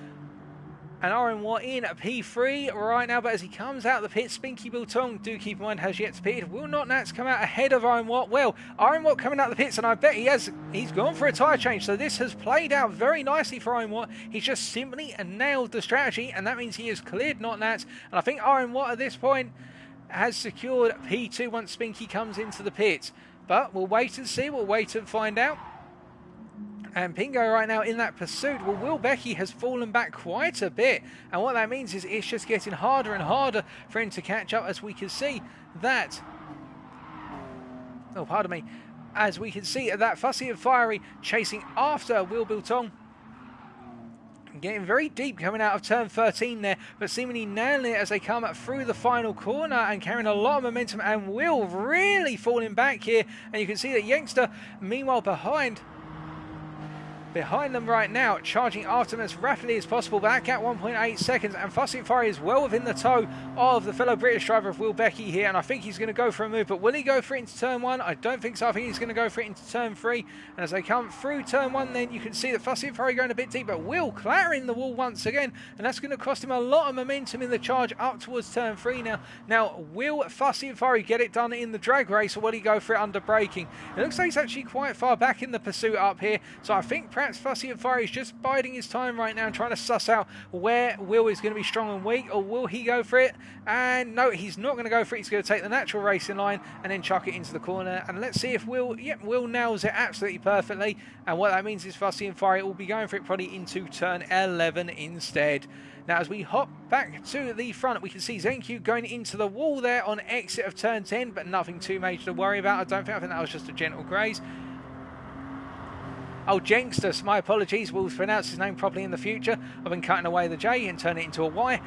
and Iron Watt in P3 right now, but as he comes out of the pit, Spinky Biltong, do keep in mind, has yet to pit. Will Notnats come out ahead of Iron Watt? Well, Iron Watt coming out of the pits, and I bet he's gone for a tyre change, so this has played out very nicely for Iron Watt. He's just simply nailed the strategy, and that means he has cleared Notnats, and I think Iron Watt at this point has secured P2 once Spinky comes into the pits. But we'll wait and see, we'll wait and find out. And Pingo right now in that pursuit. Well, Will Becky has fallen back quite a bit. And what that means is it's just getting harder and harder for him to catch up, as we can see that... Oh, pardon me. As we can see that Fussy and Fiery chasing after Will Biltong. Getting very deep coming out of turn 13 there, but seemingly nailing it as they come through the final corner and carrying a lot of momentum. And Will really falling back here. And you can see that Youngster, meanwhile, behind... behind them right now, charging after them as rapidly as possible, but that gap 1.8 seconds, and Fussy and Fiery is well within the toe of the fellow British driver of Will Becky here, and I think he's going to go for a move, but will he go for it into turn 1? I don't think so. I think he's going to go for it into turn 3, and as they come through turn 1, then you can see that Fussy and Fiery going a bit deep, but Will clattering the wall once again, and that's going to cost him a lot of momentum in the charge up towards turn 3 now. Now, will Fussy and Fiery get it done in the drag race, or will he go for it under braking? It looks like he's actually quite far back in the pursuit up here, so I think perhaps Fussy and Fiery is just biding his time right now and trying to suss out where Will is going to be strong and weak, or will he go for it? And no, he's not going to go for it. He's going to take the natural racing line and then chuck it into the corner, and let's see if Will, Will nails it absolutely perfectly, and what that means is Fussy and Fiery will be going for it probably into turn 11 instead. Now, as we hop back to the front, we can see ZenQ going into the wall there on exit of turn 10, but nothing too major to worry about. I think that was just a gentle graze. Oh, Jenkster, my apologies. We'll pronounce his name properly in the future. I've been cutting away the J and turning it into a Y.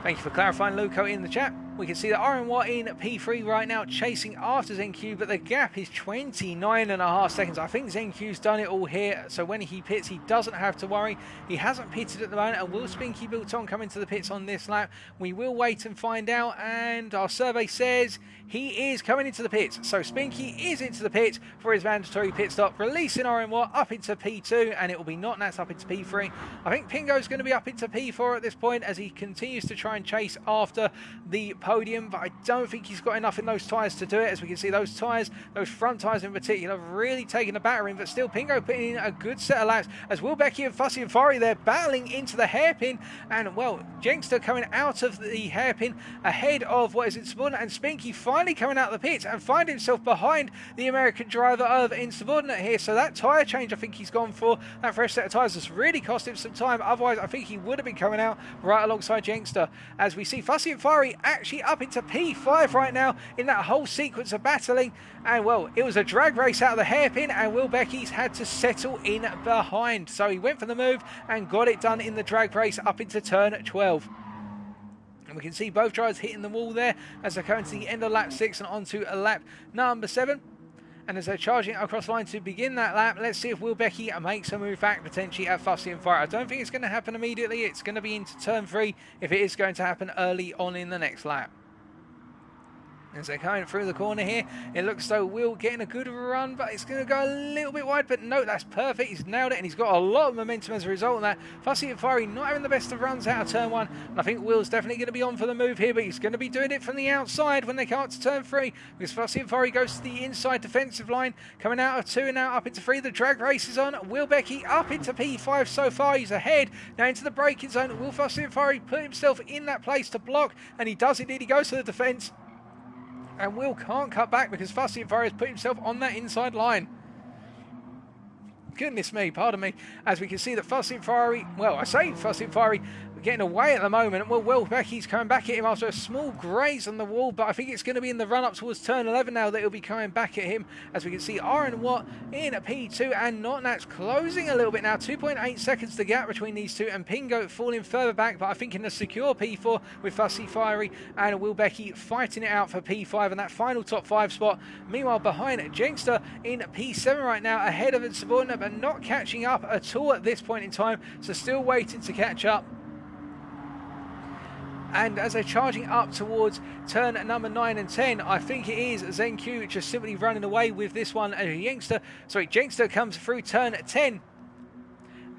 Thank you for clarifying, Luco, in the chat. We can see that RN1 in P3 right now, chasing after ZenQ, but the gap is 29.5 seconds. I think ZenQ's done it all here, so when he pits, he doesn't have to worry. He hasn't pitted at the moment, and will Spinky Bilton come into the pits on this lap? We will wait and find out, and our survey says he is coming into the pits. So Spinky is into the pits for his mandatory pit stop, releasing RN1 up into P2, and it will be Notnats up into P3. I think Pingo's going to be up into P4 at this point as he continues to try and chase after the podium, but I don't think he's got enough in those tyres to do it. As we can see, those tyres, those front tyres in particular, really taking a battering, but still Pingo putting in a good set of laps as Will Becky and Fussy and Fiery, they're battling into the hairpin, and well, Jenkster coming out of the hairpin ahead of what is Insubordinate, and Spinky finally coming out of the pits and find himself behind the American driver of Insubordinate here. So that tyre change I think he's gone for, that fresh set of tyres, has really cost him some time. Otherwise I think he would have been coming out right alongside Jenkster. As we see Fussy and Fiery actually up into P5 right now in that whole sequence of battling, and well, it was a drag race out of the hairpin, and Will Becky's had to settle in behind, so he went for the move and got it done in the drag race up into turn 12. And we can see both drivers hitting the wall there as they're coming to the end of lap 6 and onto a lap number 7. And as they're charging across line to begin that lap, let's see if Will Becky makes a move back potentially at Fussy and Fiery. I don't think it's going to happen immediately. It's going to be into turn 3 if it is going to happen early on in the next lap. As they're coming through the corner here, it looks though Will getting a good run, but it's going to go a little bit wide, but no, that's perfect. He's nailed it, and he's got a lot of momentum as a result of that. Fussy and Fiery not having the best of runs out of turn 1, and I think Will's definitely going to be on for the move here, but he's going to be doing it from the outside when they come up to turn 3, because Fussy and Fiery goes to the inside defensive line, coming out of 2 and now up into 3. The drag race is on. Will Becky up into P5 so far. He's ahead. Now into the braking zone. Will Fussy and Fiery put himself in that place to block, and he does indeed. He goes to the defence. And Will can't cut back because Fussy and Fiery has put himself on that inside line. Goodness me, pardon me. As we can see that Fussy and Fiery, well, I say Fussy and Fiery getting away at the moment. Well, Will Becky's coming back at him after a small graze on the wall, but I think it's going to be in the run-up towards turn 11 now that he'll be coming back at him. As we can see Aaron Watt in P2 and Notnats closing a little bit now. 2.8 seconds the gap between these two, and Pingo falling further back, but I think in a secure P4 with Fussy Fiery and Will Becky fighting it out for P5 and that final top 5 spot. Meanwhile, behind Jenkster in P7 right now, ahead of Insubordinate, but not catching up at all at this point in time, so still waiting to catch up. And as they're charging up towards turn number 9 and 10, I think it is ZenQ just simply running away with this one. And Jenkster comes through turn 10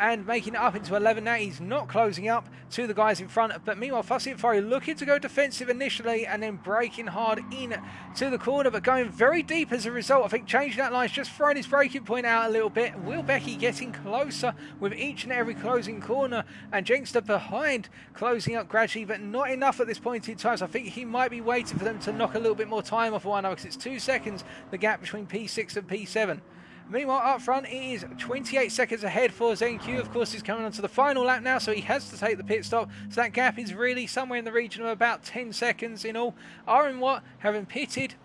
and making it up into 11 now. He's not closing up to the guys in front, but meanwhile Fussy and Fiery looking to go defensive initially and then braking hard in to the corner, but going very deep as a result. I think changing that line's just thrown his braking point out a little bit. Will Becky getting closer with each and every closing corner, and Jenkster behind closing up gradually, but not enough at this point in time. So I think he might be waiting for them to knock a little bit more time off one another, because it's 2 seconds the gap between P6 and P7. Meanwhile, up front, it is 28 seconds ahead for ZenQ. Of course, he's coming onto the final lap now, so he has to take the pit stop. So that gap is really somewhere in the region of about 10 seconds in all. Aaron Watt having pitted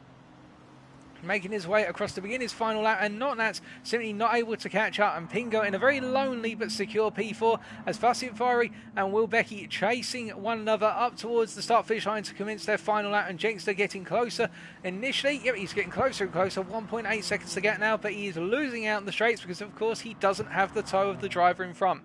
making his way across to begin his final lap, and Notnats simply not able to catch up, and Pingo in a very lonely but secure P4 as Fussy and Fiery and Will Becky chasing one another up towards the start finish line to commence their final lap, and Jenkster getting closer initially. Yep, he's getting closer and closer, 1.8 seconds to get now, but he is losing out in the straights because of course he doesn't have the toe of the driver in front.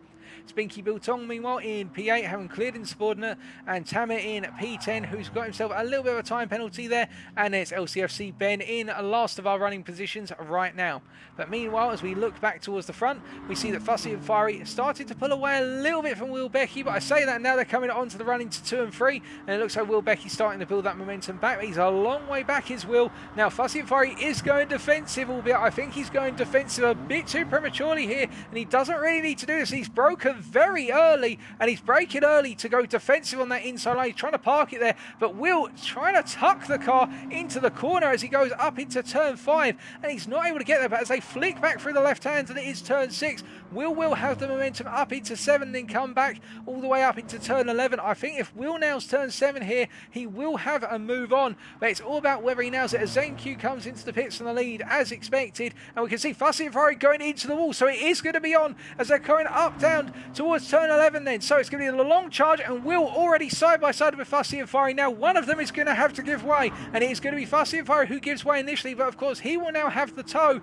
Spinky Biltong, meanwhile, in P8, having cleared insubordinate, and Tamir in P10, who's got himself a little bit of a time penalty there, and it's LCFC Ben in last of our running positions right now. But meanwhile, as we look back towards the front, we see that Fussy and Fiery started to pull away a little bit from Will Becky, but I say that now they're coming onto the running to 2 and 3, and it looks like Will Becky's starting to build that momentum back. He's a long way back, his Will. Now, Fussy and Fiery is going defensive, albeit I think he's going defensive a bit too prematurely here, and he doesn't really need to do this. He's broken very early, and he's braking early to go defensive on that inside line. He's trying to park it there, but Will trying to tuck the car into the corner as he goes up into turn 5, and he's not able to get there, but as they flick back through the left hand, and it is turn 6, Will have the momentum up into 7, then come back all the way up into turn 11. I think if Will nails turn 7 here, he will have a move on, but it's all about whether he nails it as ZenQ comes into the pits from the lead as expected, and we can see Fussy and Fiery going into the wall, so it is going to be on as they're going up down towards turn 11 then. So it's going to be a long charge, and Will already side by side with Fussy and Fiery. Now one of them is going to have to give way, and it is going to be Fussy and Fiery who gives way initially, but of course he will now have the toe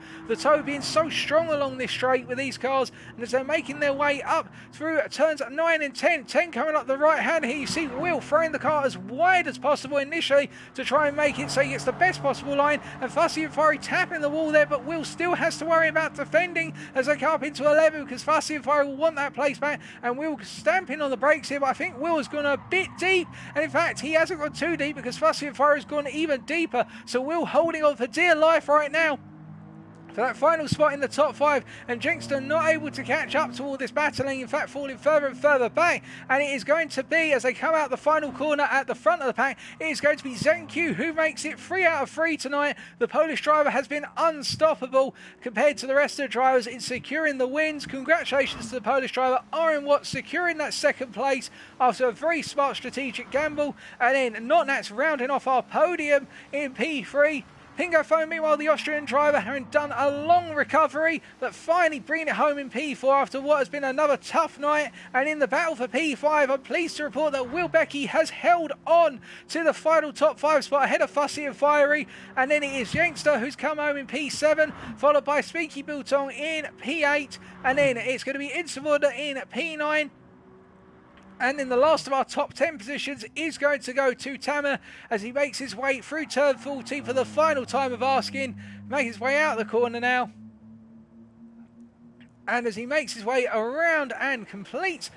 being so strong along this straight with these cars, and as they're making their way up through turns 9 and 10 coming up the right hand here, you see Will throwing the car as wide as possible initially to try and make it so he gets the best possible line, and Fussy and Fiery tapping the wall there, but Will still has to worry about defending as they come up into 11, because Fussy and Fiery will want that place back, and Will stamping on the brakes here, but I think Will has gone a bit deep, and in fact he hasn't gone too deep because Fussy and Fiery has gone even deeper, so Will holding on for dear life right now for that final spot in the top 5, and Jenkster not able to catch up to all this battling, in fact falling further and further back, and it is going to be, as they come out the final corner at the front of the pack, it is going to be ZenQ who makes it 3 out of 3 tonight. The Polish driver has been unstoppable compared to the rest of the drivers in securing the wins. Congratulations to the Polish driver, Aaron Watt, securing that second place after a very smart strategic gamble, and then Notnats rounding off our podium in P3. Pingo Phone, meanwhile, the Austrian driver, having done a long recovery, but finally bringing it home in P4 after what has been another tough night. And in the battle for P5, I'm pleased to report that Will Becky has held on to the final top 5 spot ahead of Fussy and Fiery. And then it is Jenkster who's come home in P7, followed by Spinky Biltong in P8. And then it's going to be Insubordinate in P9. And in the last of our top 10 positions is going to go to Tamer as he makes his way through turn 14 for the final time of asking. Make his way out of the corner now. And as he makes his way around and completes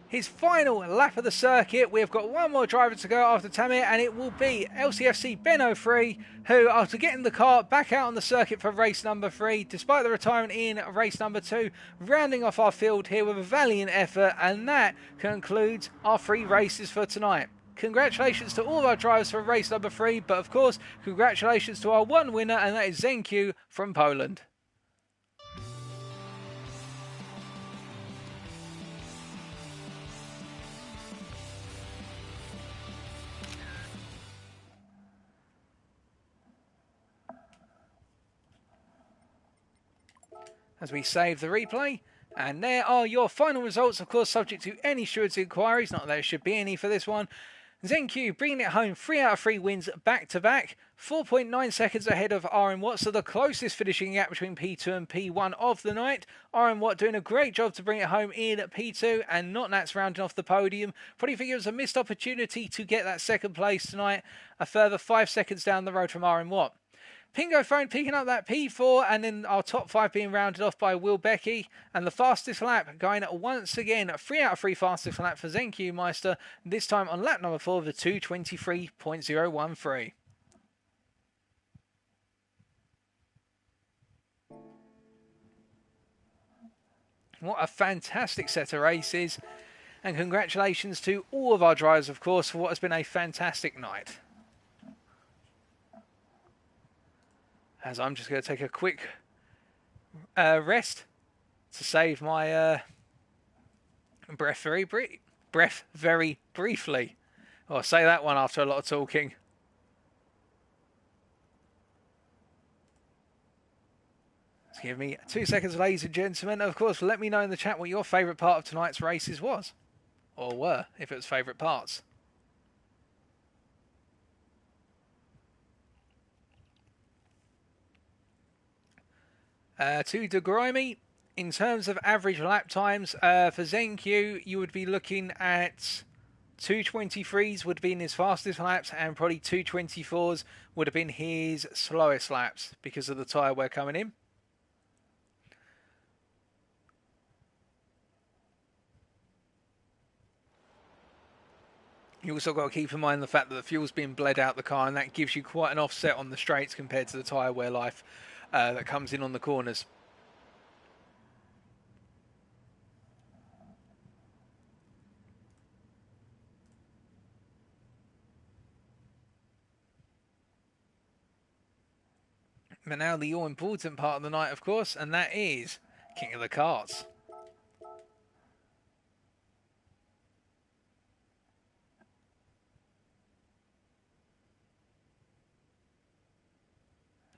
his final lap of the circuit, we've got one more driver to go after Tamir, and it will be LCFC Ben 03, who, after getting the car back out on the circuit for race number 3, despite the retirement in race number 2, rounding off our field here with a valiant effort, and that concludes our 3 races for tonight. Congratulations to all of our drivers for race number 3, but of course, congratulations to our one winner, and that is ZenQ from Poland. As we save the replay, and there are your final results, of course subject to any stewards' inquiries, not that there should be any for this one. ZenQ bringing it home, 3 out of 3 wins back to back, 4.9 seconds ahead of RM Watt, so the closest finishing gap between P2 and P1 of the night. RM Watt doing a great job to bring it home in P2, and Notnats rounding off the podium. Probably think it was a missed opportunity to get that second place tonight, a further 5 seconds down the road from RM Watt. Pingo Phone picking up that P4, and then our top 5 being rounded off by Will Becky, and the fastest lap going once again, 3 out of 3 fastest lap for ZenQ Meister, this time on lap number 4 of the 2:23.013. What a fantastic set of races, and congratulations to all of our drivers, of course, for what has been a fantastic night. As I'm just going to take a quick rest to save my breath very briefly. I'll say that one after a lot of talking. Just give me 2 seconds, ladies and gentlemen. Of course, let me know in the chat what your favourite part of tonight's races was. Or were, if it was favourite parts. To De Grimy, in terms of average lap times, for ZenQ, you would be looking at 223s would have been his fastest laps, and probably 224s would have been his slowest laps because of the tyre wear coming in. You also got to keep in mind the fact that the fuel's being bled out the car, and that gives you quite an offset on the straights compared to the tyre wear life that comes in on the corners. But now the all-important part of the night, of course, and that is King of the Karts.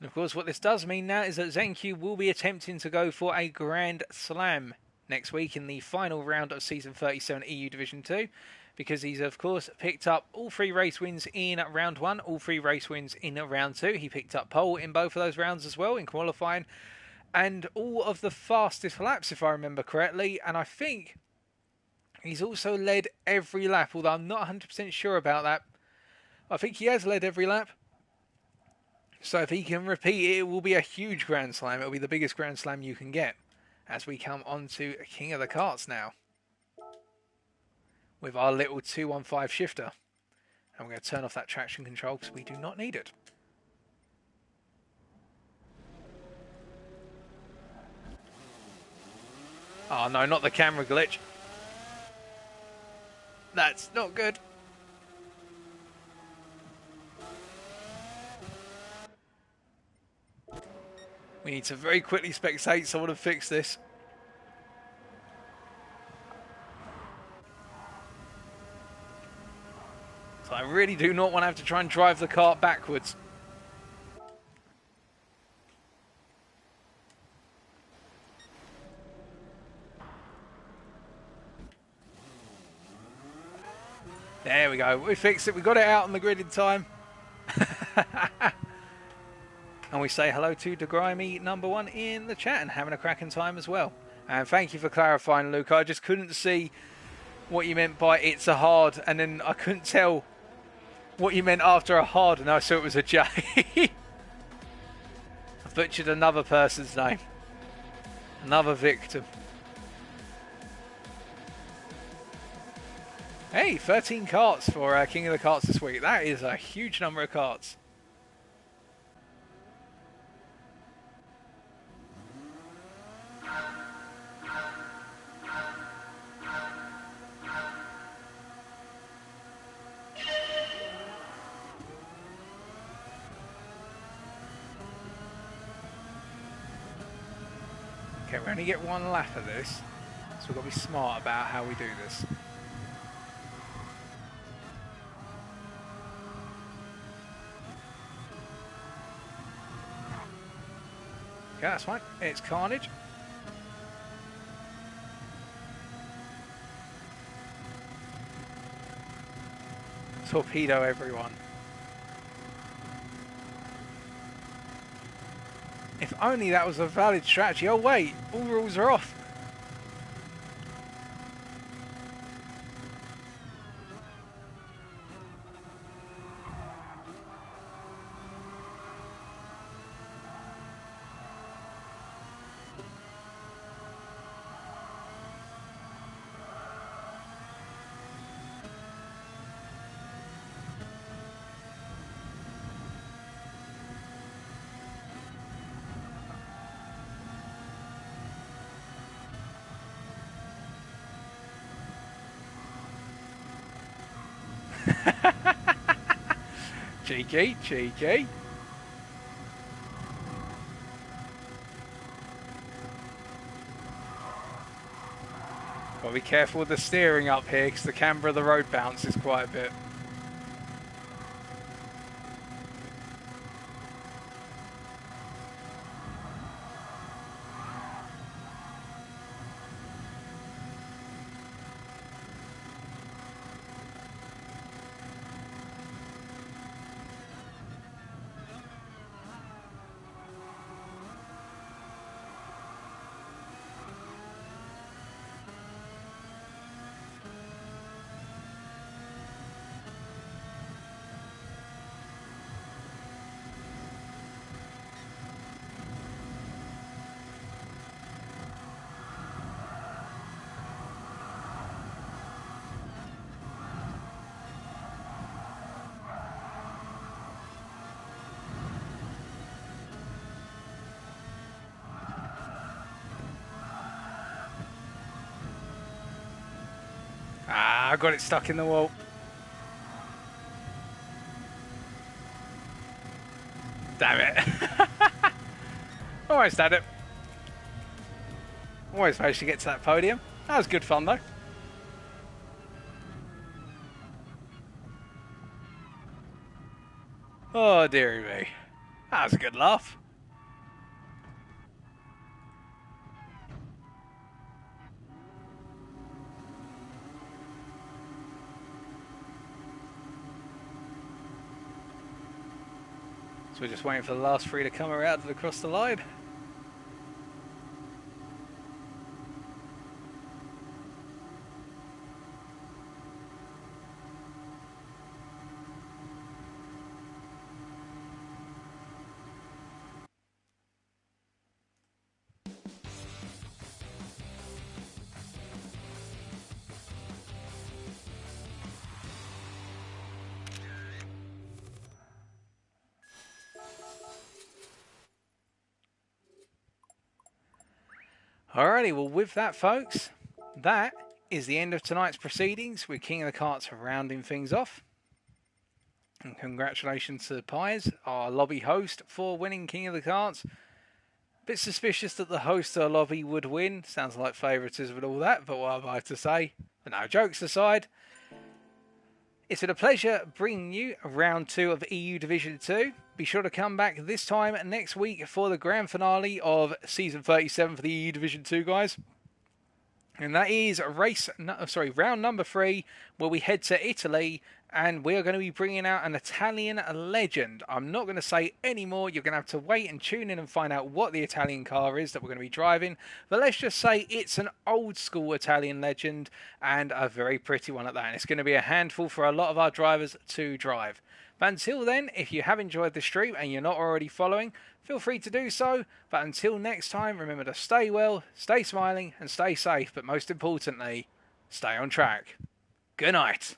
And of course, what this does mean now is that ZenQ will be attempting to go for a Grand Slam next week in the final round of Season 37 EU Division 2, because he's, of course, picked up all 3 race wins in round 1, all 3 race wins in round 2. He picked up pole in both of those rounds as well in qualifying, and all of the fastest laps, if I remember correctly, and I think he's also led every lap, although I'm not 100% sure about that. I think he has led every lap. So if he can repeat it, it will be a huge Grand Slam. It will be the biggest Grand Slam you can get. As we come on to King of the Karts now. With our little 215 shifter. And we're going to turn off that traction control because we do not need it. Oh no, not the camera glitch. That's not good. We need to very quickly spectate someone to fix this. So I really do not want to have to try and drive the kart backwards. There we go. We fixed it. We got it out on the grid in time. And we say hello to De Grimy #1 in the chat and having a cracking time as well. And thank you for clarifying, Luke. I just couldn't see what you meant by it's a hard, and then I couldn't tell what you meant after a hard, and I saw it was a J. I butchered another person's name. Another victim. Hey, 13 karts for King of the Karts this week. That is a huge number of karts. Okay, we only get one lap of this, so we've got to be smart about how we do this. Okay, that's fine. It's carnage. Torpedo everyone. If only that was a valid strategy. Oh wait, all rules are off. Cheeky, cheeky. Got to be careful with the steering up here because the camber of the road bounces quite a bit. I got it stuck in the wall. Damn it. Almost had it. Always managed to get to that podium. That was good fun though. Oh dearie me. That was a good laugh. So we're just waiting for the last three to come around and across the line. Alrighty, well with that folks, that is the end of tonight's proceedings with King of the Karts rounding things off. And congratulations to Pies, our lobby host, for winning King of the Karts. Bit suspicious that the host of the lobby would win. Sounds like favouritism and all that, but what am I to say? But no, jokes aside, it's been a pleasure bringing you round 2 of EU Division 2. Be sure to come back this time next week for the grand finale of Season 37 for the EU Division 2, guys. And that is round number 3, where we head to Italy, and we are going to be bringing out an Italian legend. I'm not going to say any more. You're going to have to wait and tune in and find out what the Italian car is that we're going to be driving. But let's just say it's an old school Italian legend, and a very pretty one at that. And it's going to be a handful for a lot of our drivers to drive. But until then, if you have enjoyed the stream and you're not already following, feel free to do so. But until next time, remember to stay well, stay smiling, and stay safe. But most importantly, stay on track. Good night.